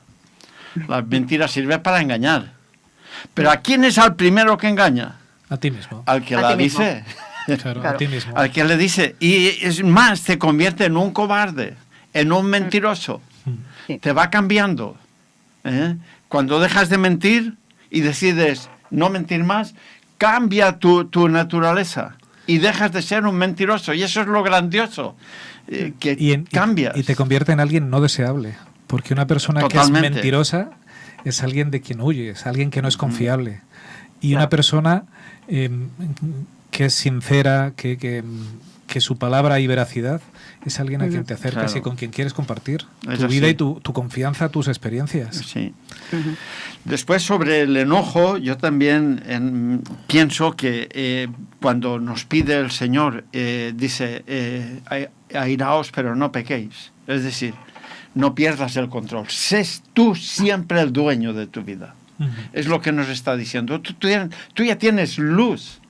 La mentira sirve para engañar. Pero ¿a quién es al primero que engaña? A ti mismo. Al que la dice. Claro, a ti mismo. Al que le dice. Y es más, te convierte en un cobarde, en un mentiroso. Te va cambiando. Cuando dejas de mentir y decides no mentir más, cambia tu naturaleza y dejas de ser un mentiroso. Y eso es lo grandioso, que cambias. Y te convierte en alguien no deseable. Porque una persona Totalmente. que es mentirosa es alguien de quien huye, es alguien que no es confiable. Y una persona que es sincera, que su palabra y veracidad es alguien a quien te acercas y con quien quieres compartir tu vida y tu confianza, tus experiencias. Sí. Después, sobre el enojo, yo también pienso que cuando nos pide el Señor, dice, airaos pero no pequéis. Es decir, no pierdas el control. Sé tú siempre el dueño de tu vida. Es lo que nos está diciendo. Tú ya tienes luz,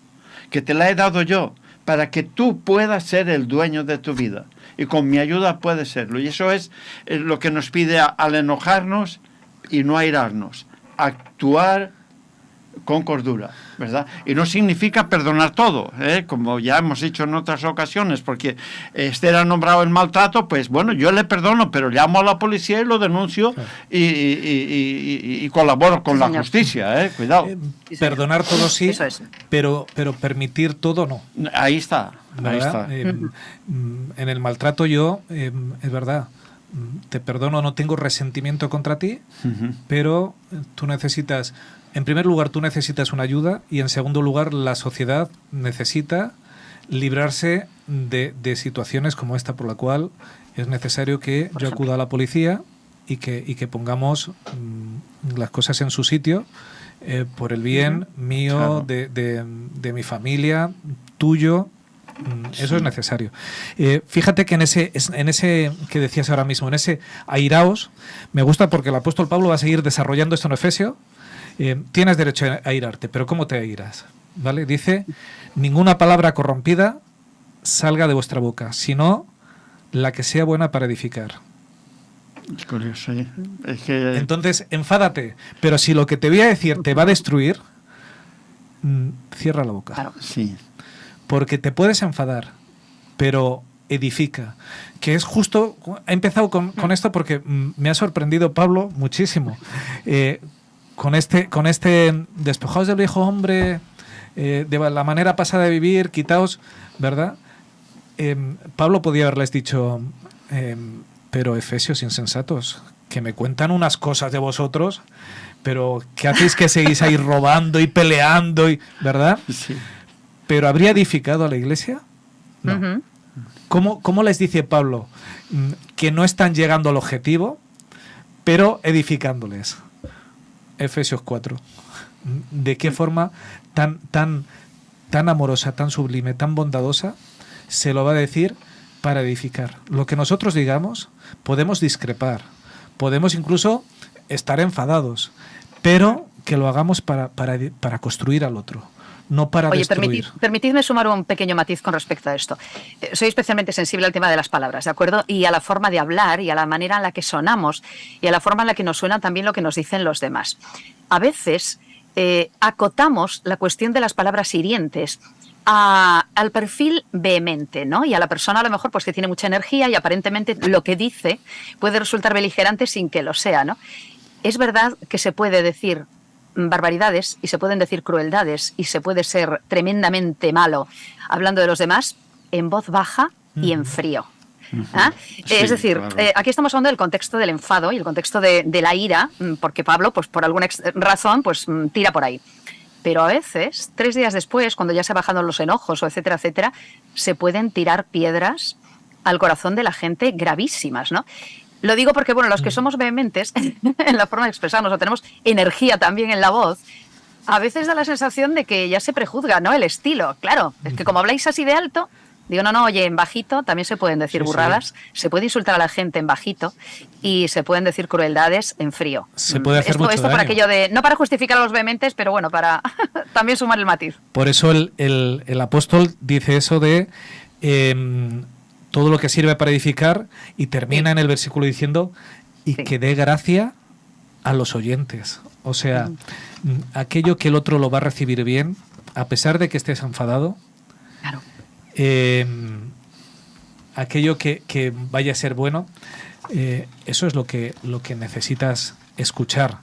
que te la he dado yo, para que tú puedas ser el dueño de tu vida. Y con mi ayuda puedes serlo. Y eso es lo que nos pide al enojarnos y no airarnos. Actuar con cordura, ¿verdad? Y no significa perdonar todo, como ya hemos dicho en otras ocasiones, porque Esther ha nombrado el maltrato, pues bueno, yo le perdono, pero llamo a la policía y lo denuncio y colaboro con la justicia, cuidado. Perdonar todo sí, pero permitir todo no. Ahí está, ¿verdad? ahí está. En el maltrato yo, es verdad, te perdono, no tengo resentimiento contra ti, pero tú necesitas... En primer lugar, tú necesitas una ayuda y en segundo lugar, la sociedad necesita librarse de situaciones como esta, por la cual es necesario que yo acuda a la policía y que pongamos las cosas en su sitio por el bien mío, de mi familia, tuyo. Eso es necesario. Fíjate que en ese que decías ahora mismo, en ese airaos, me gusta porque el apóstol Pablo va a seguir desarrollando esto en Efesios. Tienes derecho a airarte, pero ¿cómo te airas? ¿Vale? Dice, ninguna palabra corrompida salga de vuestra boca, sino la que sea buena para edificar. Es curioso, ¿eh? Es que... Entonces, enfádate, pero si lo que te voy a decir te va a destruir, cierra la boca. Claro. Sí. Porque te puedes enfadar, pero edifica. Que es justo, he empezado con esto porque me ha sorprendido Pablo muchísimo. Con este despojaos del viejo hombre de la manera pasada de vivir, quitaos, ¿verdad? Pablo podía haberles dicho, pero Efesios insensatos, que me cuentan unas cosas de vosotros, pero ¿qué hacéis que seguís ahí robando y peleando, ¿verdad? Sí. ¿Pero habría edificado a la iglesia? No. Ujú. ¿Cómo les dice Pablo? Que no están llegando al objetivo, pero edificándoles. Efesios 4. ¿De qué forma tan amorosa, tan sublime, tan bondadosa se lo va a decir para edificar? Lo que nosotros digamos, podemos discrepar, podemos incluso estar enfadados, pero que lo hagamos para construir al otro, no para destruir. Permitidme sumar un pequeño matiz con respecto a esto. Soy especialmente sensible al tema de las palabras, ¿de acuerdo? Y a la forma de hablar y a la manera en la que sonamos y a la forma en la que nos suena también lo que nos dicen los demás. A veces acotamos la cuestión de las palabras hirientes al perfil vehemente, ¿no? Y a la persona a lo mejor pues que tiene mucha energía y aparentemente lo que dice puede resultar beligerante sin que lo sea, ¿no? Es verdad que se puede decir barbaridades y se pueden decir crueldades y se puede ser tremendamente malo hablando de los demás en voz baja y en frío. ¿Ah? Sí, Es decir, claro. aquí estamos hablando del contexto del enfado y el contexto de la ira, porque Pablo, pues por alguna razón, pues tira por ahí. Pero a veces, 3 días después, cuando ya se bajan los enojos, o etcétera, etcétera, se pueden tirar piedras al corazón de la gente gravísimas, ¿no? Lo digo porque, bueno, los que somos vehementes en la forma de expresarnos, o tenemos energía también en la voz, a veces da la sensación de que ya se prejuzga, ¿no? El estilo, claro. Es que como habláis así de alto, digo, no, oye, en bajito también se pueden decir burradas, se puede insultar a la gente en bajito y se pueden decir crueldades en frío. Se puede hacer mucho Esto daño. para aquello de, no para justificar a los vehementes, pero bueno, para también sumar el matiz. Por eso el apóstol dice eso de todo lo que sirve para edificar y termina en el versículo diciendo y que dé gracia a los oyentes. O sea, aquello que el otro lo va a recibir bien, a pesar de que estés enfadado, Claro. aquello que vaya a ser bueno, eso es lo que necesitas escuchar.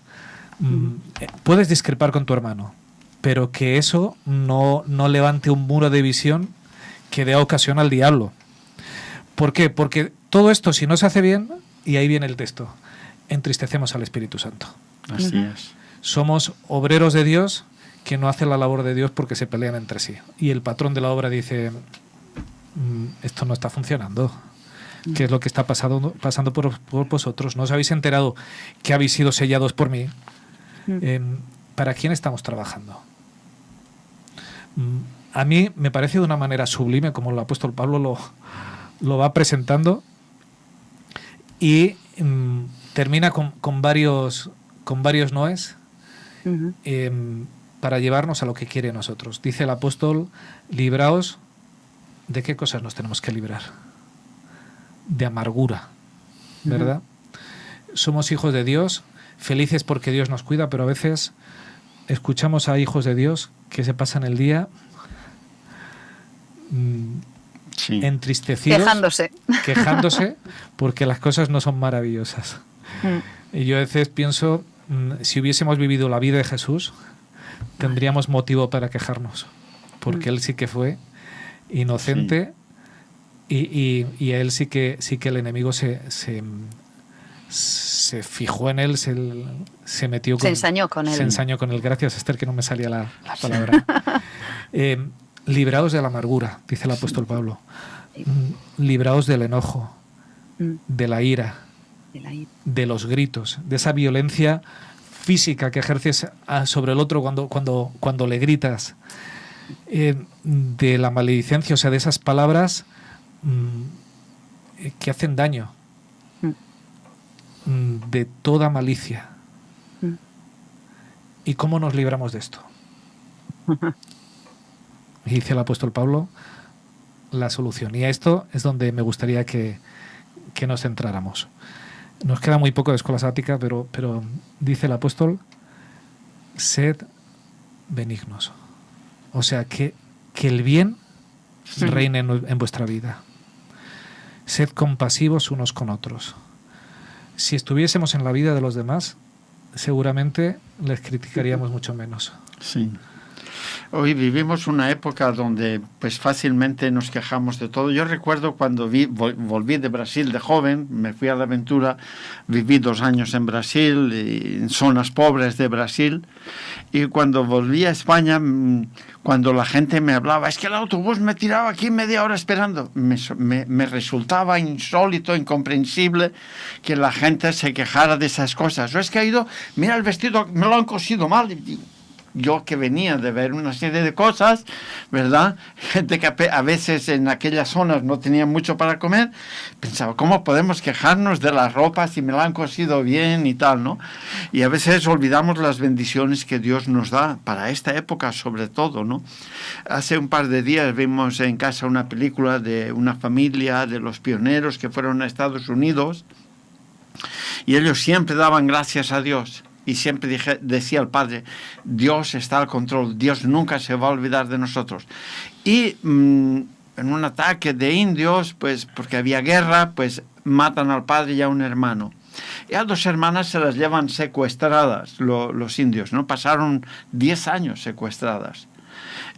Puedes discrepar con tu hermano, pero que eso no levante un muro de división que dé ocasión al diablo. ¿Por qué? Porque todo esto, si no se hace bien, y ahí viene el texto, entristecemos al Espíritu Santo. Así es. Somos obreros de Dios que no hacen la labor de Dios porque se pelean entre sí. Y el patrón de la obra dice, esto no está funcionando. ¿Qué es lo que está pasando por vosotros? ¿No os habéis enterado que habéis sido sellados por mí? ¿Para quién estamos trabajando? A mí me parece de una manera sublime como el apóstol Pablo lo va presentando y termina con varios noes para llevarnos a lo que quiere nosotros. Dice el apóstol, libraos. ¿De qué cosas nos tenemos que librar? De amargura, ¿verdad? Somos hijos de Dios, felices porque Dios nos cuida, pero a veces escuchamos a hijos de Dios que se pasan el día entristecidos, quejándose porque las cosas no son maravillosas. Y yo a veces pienso, si hubiésemos vivido la vida de Jesús, tendríamos motivo para quejarnos, porque Él sí que fue inocente y a Él sí que el enemigo se fijó en Él, se metió con, se ensañó con Él. Se ensañó con Él. Gracias, Esther, que no me salía la palabra. Libraos de la amargura, dice el apóstol Pablo. Libraos del enojo, de la ira, de los gritos, de esa violencia física que ejerces sobre el otro cuando le gritas, de la maledicencia, o sea, de esas palabras que hacen daño, de toda malicia. ¿Y cómo nos libramos de esto? Y dice el apóstol Pablo la solución. Y a esto es donde me gustaría que nos centráramos. Nos queda muy poco de escuela sabática, pero dice el apóstol, sed benignos. O sea, que el bien reine en vuestra vida. Sed compasivos unos con otros. Si estuviésemos en la vida de los demás, seguramente les criticaríamos mucho menos. Sí. Hoy vivimos una época donde pues fácilmente nos quejamos de todo. Yo recuerdo cuando volví de Brasil de joven, me fui a la aventura, viví 2 años en Brasil, en zonas pobres de Brasil, y cuando volví a España, cuando la gente me hablaba, es que el autobús me tiraba aquí media hora esperando, me resultaba insólito, incomprensible que la gente se quejara de esas cosas. O es que ha ido, mira el vestido, me lo han cosido mal, y digo, yo que venía de ver una serie de cosas, ¿verdad? Gente que a veces en aquellas zonas no tenía mucho para comer, pensaba, ¿cómo podemos quejarnos de las ropas si me la han cosido bien y tal, ¿no? Y a veces olvidamos las bendiciones que Dios nos da para esta época sobre todo, ¿no? Hace un par de días vimos en casa una película de una familia de los pioneros que fueron a Estados Unidos y ellos siempre daban gracias a Dios. Y siempre decía el padre, Dios está al control, Dios nunca se va a olvidar de nosotros. Y en un ataque de indios, pues porque había guerra, pues matan al padre y a un hermano. Y a 2 hermanas se las llevan secuestradas los indios, ¿no? Pasaron 10 años secuestradas,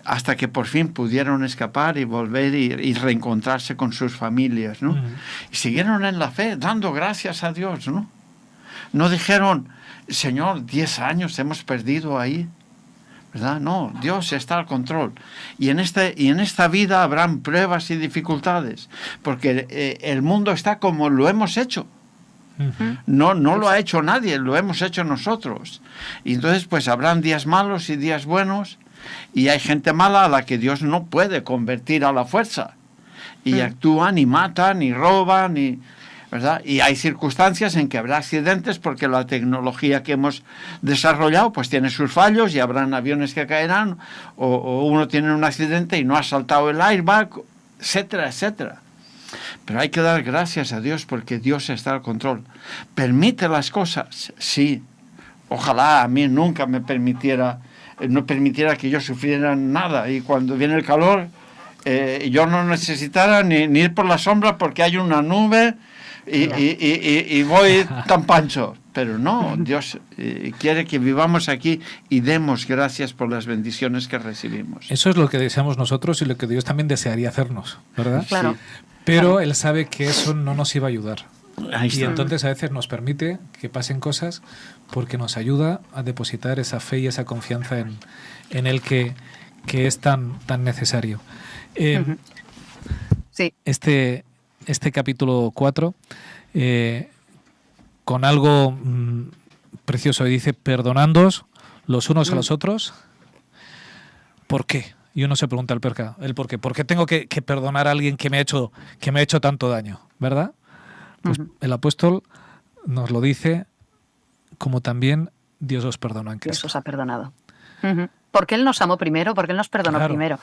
hasta que por fin pudieron escapar y volver y reencontrarse con sus familias, ¿no? Y siguieron en la fe, dando gracias a Dios, ¿no? No dijeron, Señor, 10 años hemos perdido ahí, ¿verdad? No, Dios está al control. Y en esta vida habrán pruebas y dificultades, porque el mundo está como lo hemos hecho. No lo ha hecho nadie, lo hemos hecho nosotros. Y entonces pues habrán días malos y días buenos, y hay gente mala a la que Dios no puede convertir a la fuerza. Y actúan y matan y roban y... ¿verdad? Y hay circunstancias en que habrá accidentes porque la tecnología que hemos desarrollado pues tiene sus fallos y habrán aviones que caerán o uno tiene un accidente y no ha saltado el airbag, etcétera, etcétera. Pero hay que dar gracias a Dios porque Dios está al control. ¿Permite las cosas? Sí. Ojalá a mí nunca no permitiera que yo sufriera nada y cuando viene el calor yo no necesitara ni ir por la sombra porque hay una nube y voy tan pancho. Pero no, Dios quiere que vivamos aquí y demos gracias por las bendiciones que recibimos. Eso es lo que deseamos nosotros y lo que Dios también desearía hacernos, ¿verdad? Claro. Sí. Pero Él sabe que eso no nos iba a ayudar. Ahí está. Y entonces a veces nos permite que pasen cosas porque nos ayuda a depositar esa fe y esa confianza en Él que es tan necesario. Sí. Este capítulo 4, con algo precioso, y dice, perdonándoos los unos a los otros. ¿Por qué? Y uno se pregunta el por qué. ¿Por qué tengo que perdonar a alguien que me ha hecho tanto daño? ¿Verdad? Pues el apóstol nos lo dice, como también Dios os perdonó en Cristo. Dios os ha perdonado. Porque Él nos amó primero, porque Él nos perdonó primero.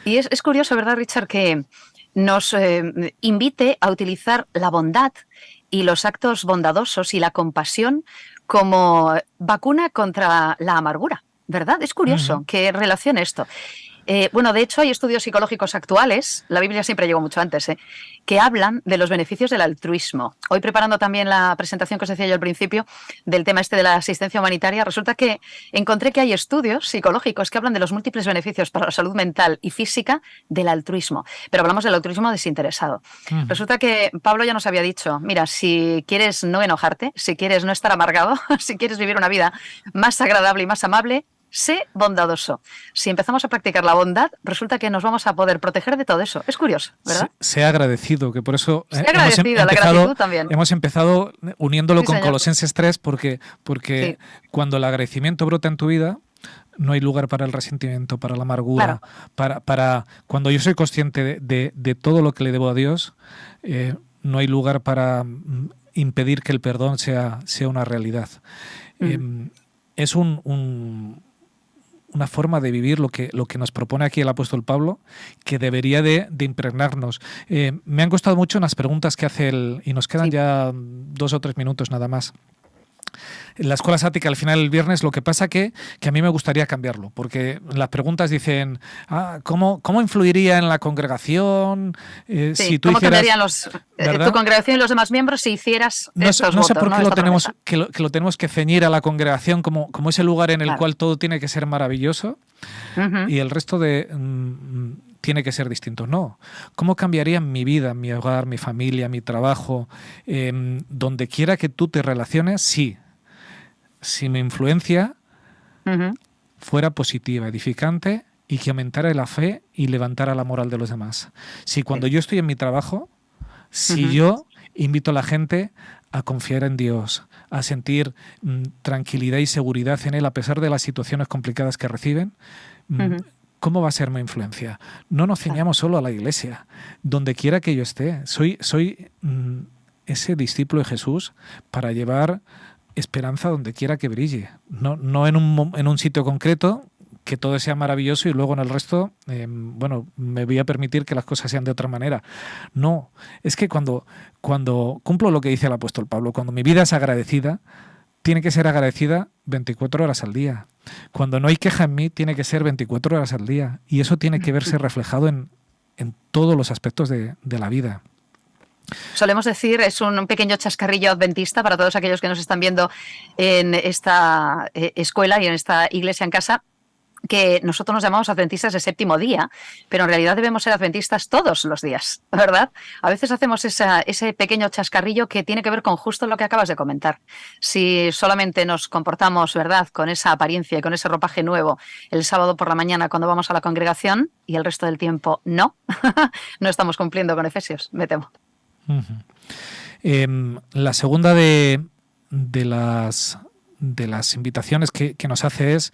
Y es curioso, ¿verdad, Richard, que nos invite a utilizar la bondad y los actos bondadosos y la compasión como vacuna contra la amargura, ¿verdad? Es curioso que relacione esto. Bueno, de hecho hay estudios psicológicos actuales, la Biblia siempre llegó mucho antes, que hablan de los beneficios del altruismo. Hoy preparando también la presentación que os decía yo al principio del tema este de la asistencia humanitaria, resulta que encontré que hay estudios psicológicos que hablan de los múltiples beneficios para la salud mental y física del altruismo. Pero hablamos del altruismo desinteresado. Resulta que Pablo ya nos había dicho, mira, si quieres no enojarte, si quieres no estar amargado, si quieres vivir una vida más agradable y más amable, sé bondadoso. Si empezamos a practicar la bondad, resulta que nos vamos a poder proteger de todo eso. Es curioso, ¿verdad? Sea agradecido, que por eso la gratitud también. Hemos empezado uniéndolo con Colosenses 3 porque cuando el agradecimiento brota en tu vida, no hay lugar para el resentimiento, para la amargura, para cuando yo soy consciente de todo lo que le debo a Dios, no hay lugar para impedir que el perdón sea una realidad. Es una forma de vivir lo que nos propone aquí el apóstol Pablo, que debería de impregnarnos. Me han gustado mucho unas preguntas que hace y nos quedan ya 2 o 3 minutos nada más. En la escuela sática al final del viernes, lo que pasa que a mí me gustaría cambiarlo, porque las preguntas dicen ¿cómo influiría en la congregación? Si tú ¿cómo hicieras, cambiarían tu congregación y los demás miembros si hicieras estos no sé votos, por qué lo tenemos que ceñir a la congregación como ese lugar en el cual todo tiene que ser maravilloso. y el resto de tiene que ser distinto. No. ¿Cómo cambiaría mi vida, mi hogar, mi familia, mi trabajo, donde quiera que tú te relaciones? Sí. Si mi influencia fuera positiva, edificante y que aumentara la fe y levantara la moral de los demás. Si cuando yo estoy en mi trabajo, si yo invito a la gente a confiar en Dios, a sentir tranquilidad y seguridad en Él a pesar de las situaciones complicadas que reciben, ¿cómo va a ser mi influencia? No nos ciñamos solo a la iglesia, donde quiera que yo esté. Soy ese discípulo de Jesús para llevar esperanza donde quiera que brille. No en un sitio concreto, que todo sea maravilloso y luego en el resto, me voy a permitir que las cosas sean de otra manera. No, es que cuando cumplo lo que dice el apóstol Pablo, cuando mi vida es agradecida, tiene que ser agradecida 24 horas al día. Cuando no hay queja en mí, tiene que ser 24 horas al día. Y eso tiene que verse reflejado en todos los aspectos de la vida. Solemos decir, es un pequeño chascarrillo adventista para todos aquellos que nos están viendo en esta escuela y en esta iglesia en casa, que nosotros nos llamamos adventistas de séptimo día, pero en realidad debemos ser adventistas todos los días, ¿verdad? A veces hacemos ese pequeño chascarrillo que tiene que ver con justo lo que acabas de comentar. Si solamente nos comportamos, ¿verdad?, con esa apariencia y con ese ropaje nuevo el sábado por la mañana cuando vamos a la congregación y el resto del tiempo no, no estamos cumpliendo con Efesios, me temo. La segunda de las invitaciones que nos hace es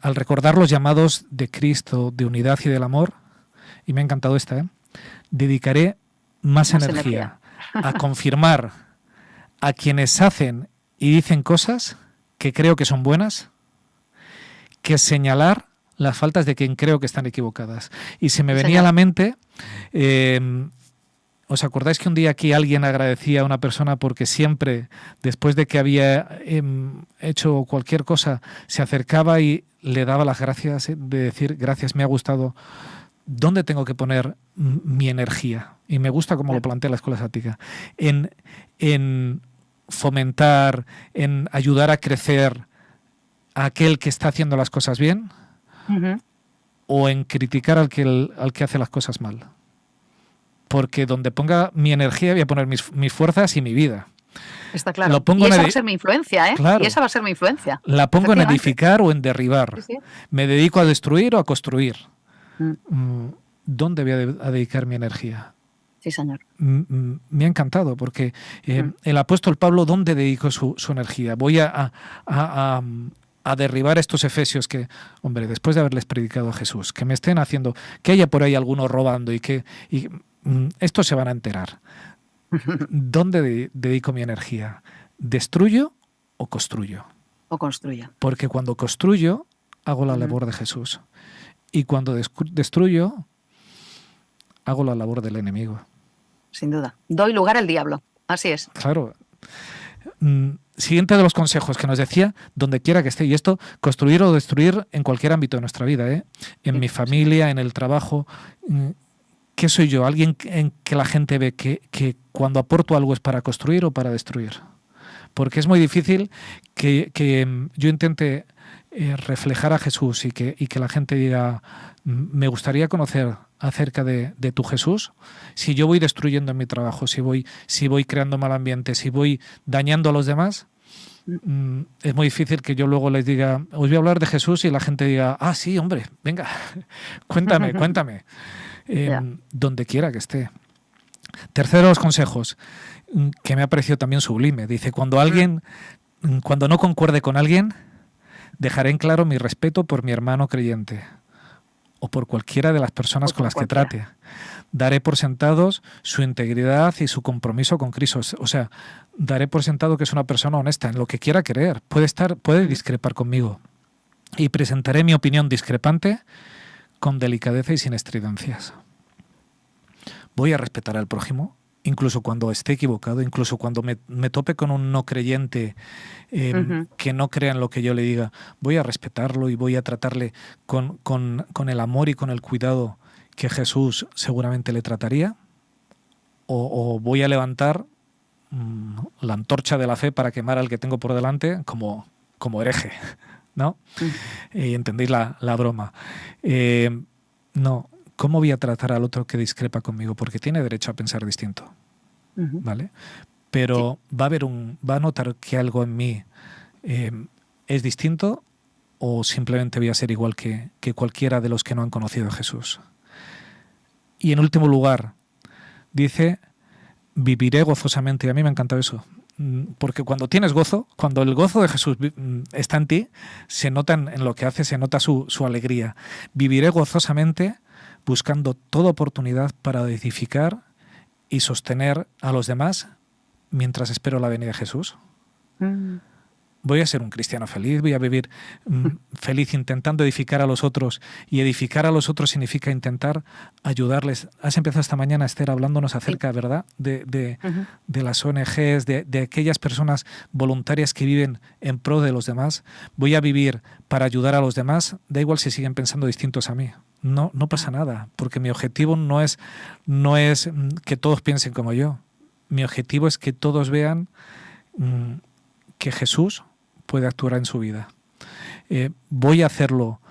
al recordar los llamados de Cristo de unidad y del amor, y me ha encantado esta, dedicaré más energía a confirmar a quienes hacen y dicen cosas que creo que son buenas, que señalar las faltas de quien creo que están equivocadas. Y se me venía a la mente, ¿os acordáis que un día aquí alguien agradecía a una persona porque siempre, después de que había hecho cualquier cosa, se acercaba y le daba las gracias, de decir, gracias, me ha gustado? ¿Dónde tengo que poner mi energía? Y me gusta como lo plantea la Escuela Sabática. En fomentar, en ayudar a crecer a aquel que está haciendo las cosas bien, o en criticar al que hace las cosas mal. Porque donde ponga mi energía voy a poner mis fuerzas y mi vida. Está claro. Y esa va a ser mi influencia, ¿eh? Claro. Y esa va a ser mi influencia. La pongo en edificar o en derribar. Sí. ¿Me dedico a destruir o a construir? ¿Dónde voy a dedicar mi energía? Sí, señor. Me ha encantado porque el apóstol Pablo, ¿dónde dedicó su energía? Voy a derribar estos efesios que, hombre, después de haberles predicado a Jesús, que me estén haciendo, que haya por ahí algunos robando y estos se van a enterar. ¿Dónde dedico mi energía? ¿Destruyo o construyo? O construyo. Porque cuando construyo, hago la labor de Jesús. Y cuando destruyo, hago la labor del enemigo. Sin duda. Doy lugar al diablo. Así es. Claro. Siguiente de los consejos que nos decía, donde quiera que esté, y esto, construir o destruir en cualquier ámbito de nuestra vida, en mi familia, en el trabajo. ¿Qué soy yo? ¿Alguien en que la gente ve que cuando aporto algo es para construir o para destruir? Porque es muy difícil que yo intente reflejar a Jesús y que la gente diga, me gustaría conocer acerca de tu Jesús, si yo voy destruyendo en mi trabajo, si voy creando mal ambiente, si voy dañando a los demás. Es muy difícil que yo luego les diga, os voy a hablar de Jesús, y la gente diga, ah, sí, hombre, venga, cuéntame. Donde quiera que esté. Tercero de los consejos, que me ha parecido también sublime. Dice, cuando no concuerde con alguien, dejaré en claro mi respeto por mi hermano creyente o por cualquiera de las personas con las que trate. Daré por sentados su integridad y su compromiso con Cristo. O sea, daré por sentado que es una persona honesta en lo que quiera creer. Puede discrepar conmigo. Y presentaré mi opinión discrepante con delicadeza y sin estridencias. Voy a respetar al prójimo, incluso cuando esté equivocado, incluso cuando me tope con un no creyente que no crea en lo que yo le diga. Voy a respetarlo y voy a tratarle con el amor y con el cuidado que Jesús seguramente le trataría, o voy a levantar la antorcha de la fe para quemar al que tengo por delante, como como hereje, ¿no? Y entendéis la broma. No, ¿cómo voy a tratar al otro que discrepa conmigo? Porque tiene derecho a pensar distinto, ¿vale? Pero va a notar que algo en mí es distinto, o simplemente voy a ser igual que cualquiera de los que no han conocido a Jesús. Y en último lugar, dice, viviré gozosamente. Y a mí me ha encantado eso. Porque cuando tienes gozo, cuando el gozo de Jesús está en ti, se nota en lo que hace, se nota su alegría. Viviré gozosamente buscando toda oportunidad para edificar y sostener a los demás mientras espero la venida de Jesús. Voy a ser un cristiano feliz, voy a vivir feliz intentando edificar a los otros, y edificar a los otros significa intentar ayudarles. Has empezado esta mañana, Esther, hablándonos acerca, ¿verdad?, de las ONGs, de aquellas personas voluntarias que viven en pro de los demás. Voy a vivir para ayudar a los demás, da igual si siguen pensando distintos a mí. No pasa nada, porque mi objetivo no es que todos piensen como yo. Mi objetivo es que todos vean que Jesús puede actuar en su vida. ¿Voy a hacerlo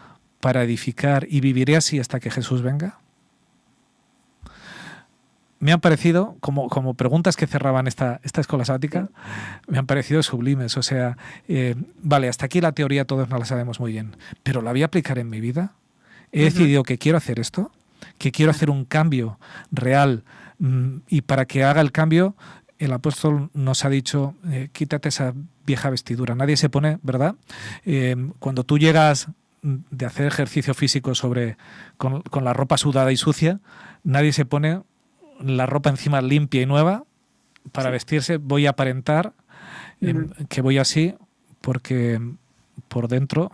para edificar y viviré así hasta que Jesús venga? Me han parecido, como preguntas que cerraban esta escuela sabática, me han parecido sublimes. O sea, vale, hasta aquí la teoría todos no la sabemos muy bien, pero ¿la voy a aplicar en mi vida? He decidido que quiero hacer esto, que quiero hacer un cambio real, y para que haga el cambio, el apóstol nos ha dicho, quítate esa vieja vestidura. Nadie se pone, ¿verdad? Cuando tú llegas de hacer ejercicio físico con la ropa sudada y sucia, nadie se pone la ropa encima limpia y nueva para vestirse. Voy a aparentar que voy así, porque por dentro,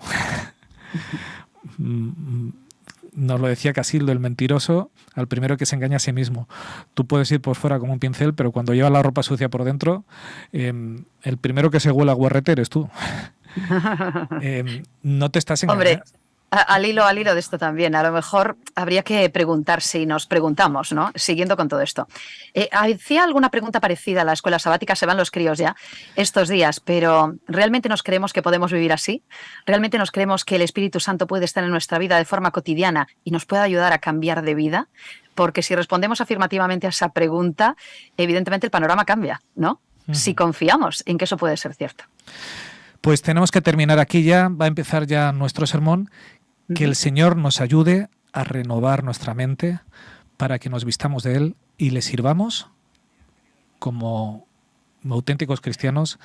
nos lo decía Casildo, el mentiroso, al primero que se engaña a sí mismo. Tú puedes ir por fuera como un pincel, pero cuando llevas la ropa sucia por dentro, el primero que se huele a guarrete eres tú. No te estás engañando. Hombre, al hilo de esto también, a lo mejor habría que preguntarse, y nos preguntamos, ¿no?, siguiendo con todo esto. Hacía alguna pregunta parecida a la escuela sabática, se van los críos ya estos días, pero ¿realmente nos creemos que podemos vivir así? ¿Realmente nos creemos que el Espíritu Santo puede estar en nuestra vida de forma cotidiana y nos puede ayudar a cambiar de vida? Porque si respondemos afirmativamente a esa pregunta, evidentemente el panorama cambia, ¿no? Si confiamos en que eso puede ser cierto. Pues tenemos que terminar aquí ya, va a empezar ya nuestro sermón. Que el Señor nos ayude a renovar nuestra mente para que nos vistamos de Él y le sirvamos como auténticos cristianos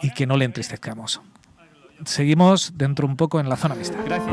y que no le entristezcamos. Seguimos dentro un poco en la zona mixta. Gracias.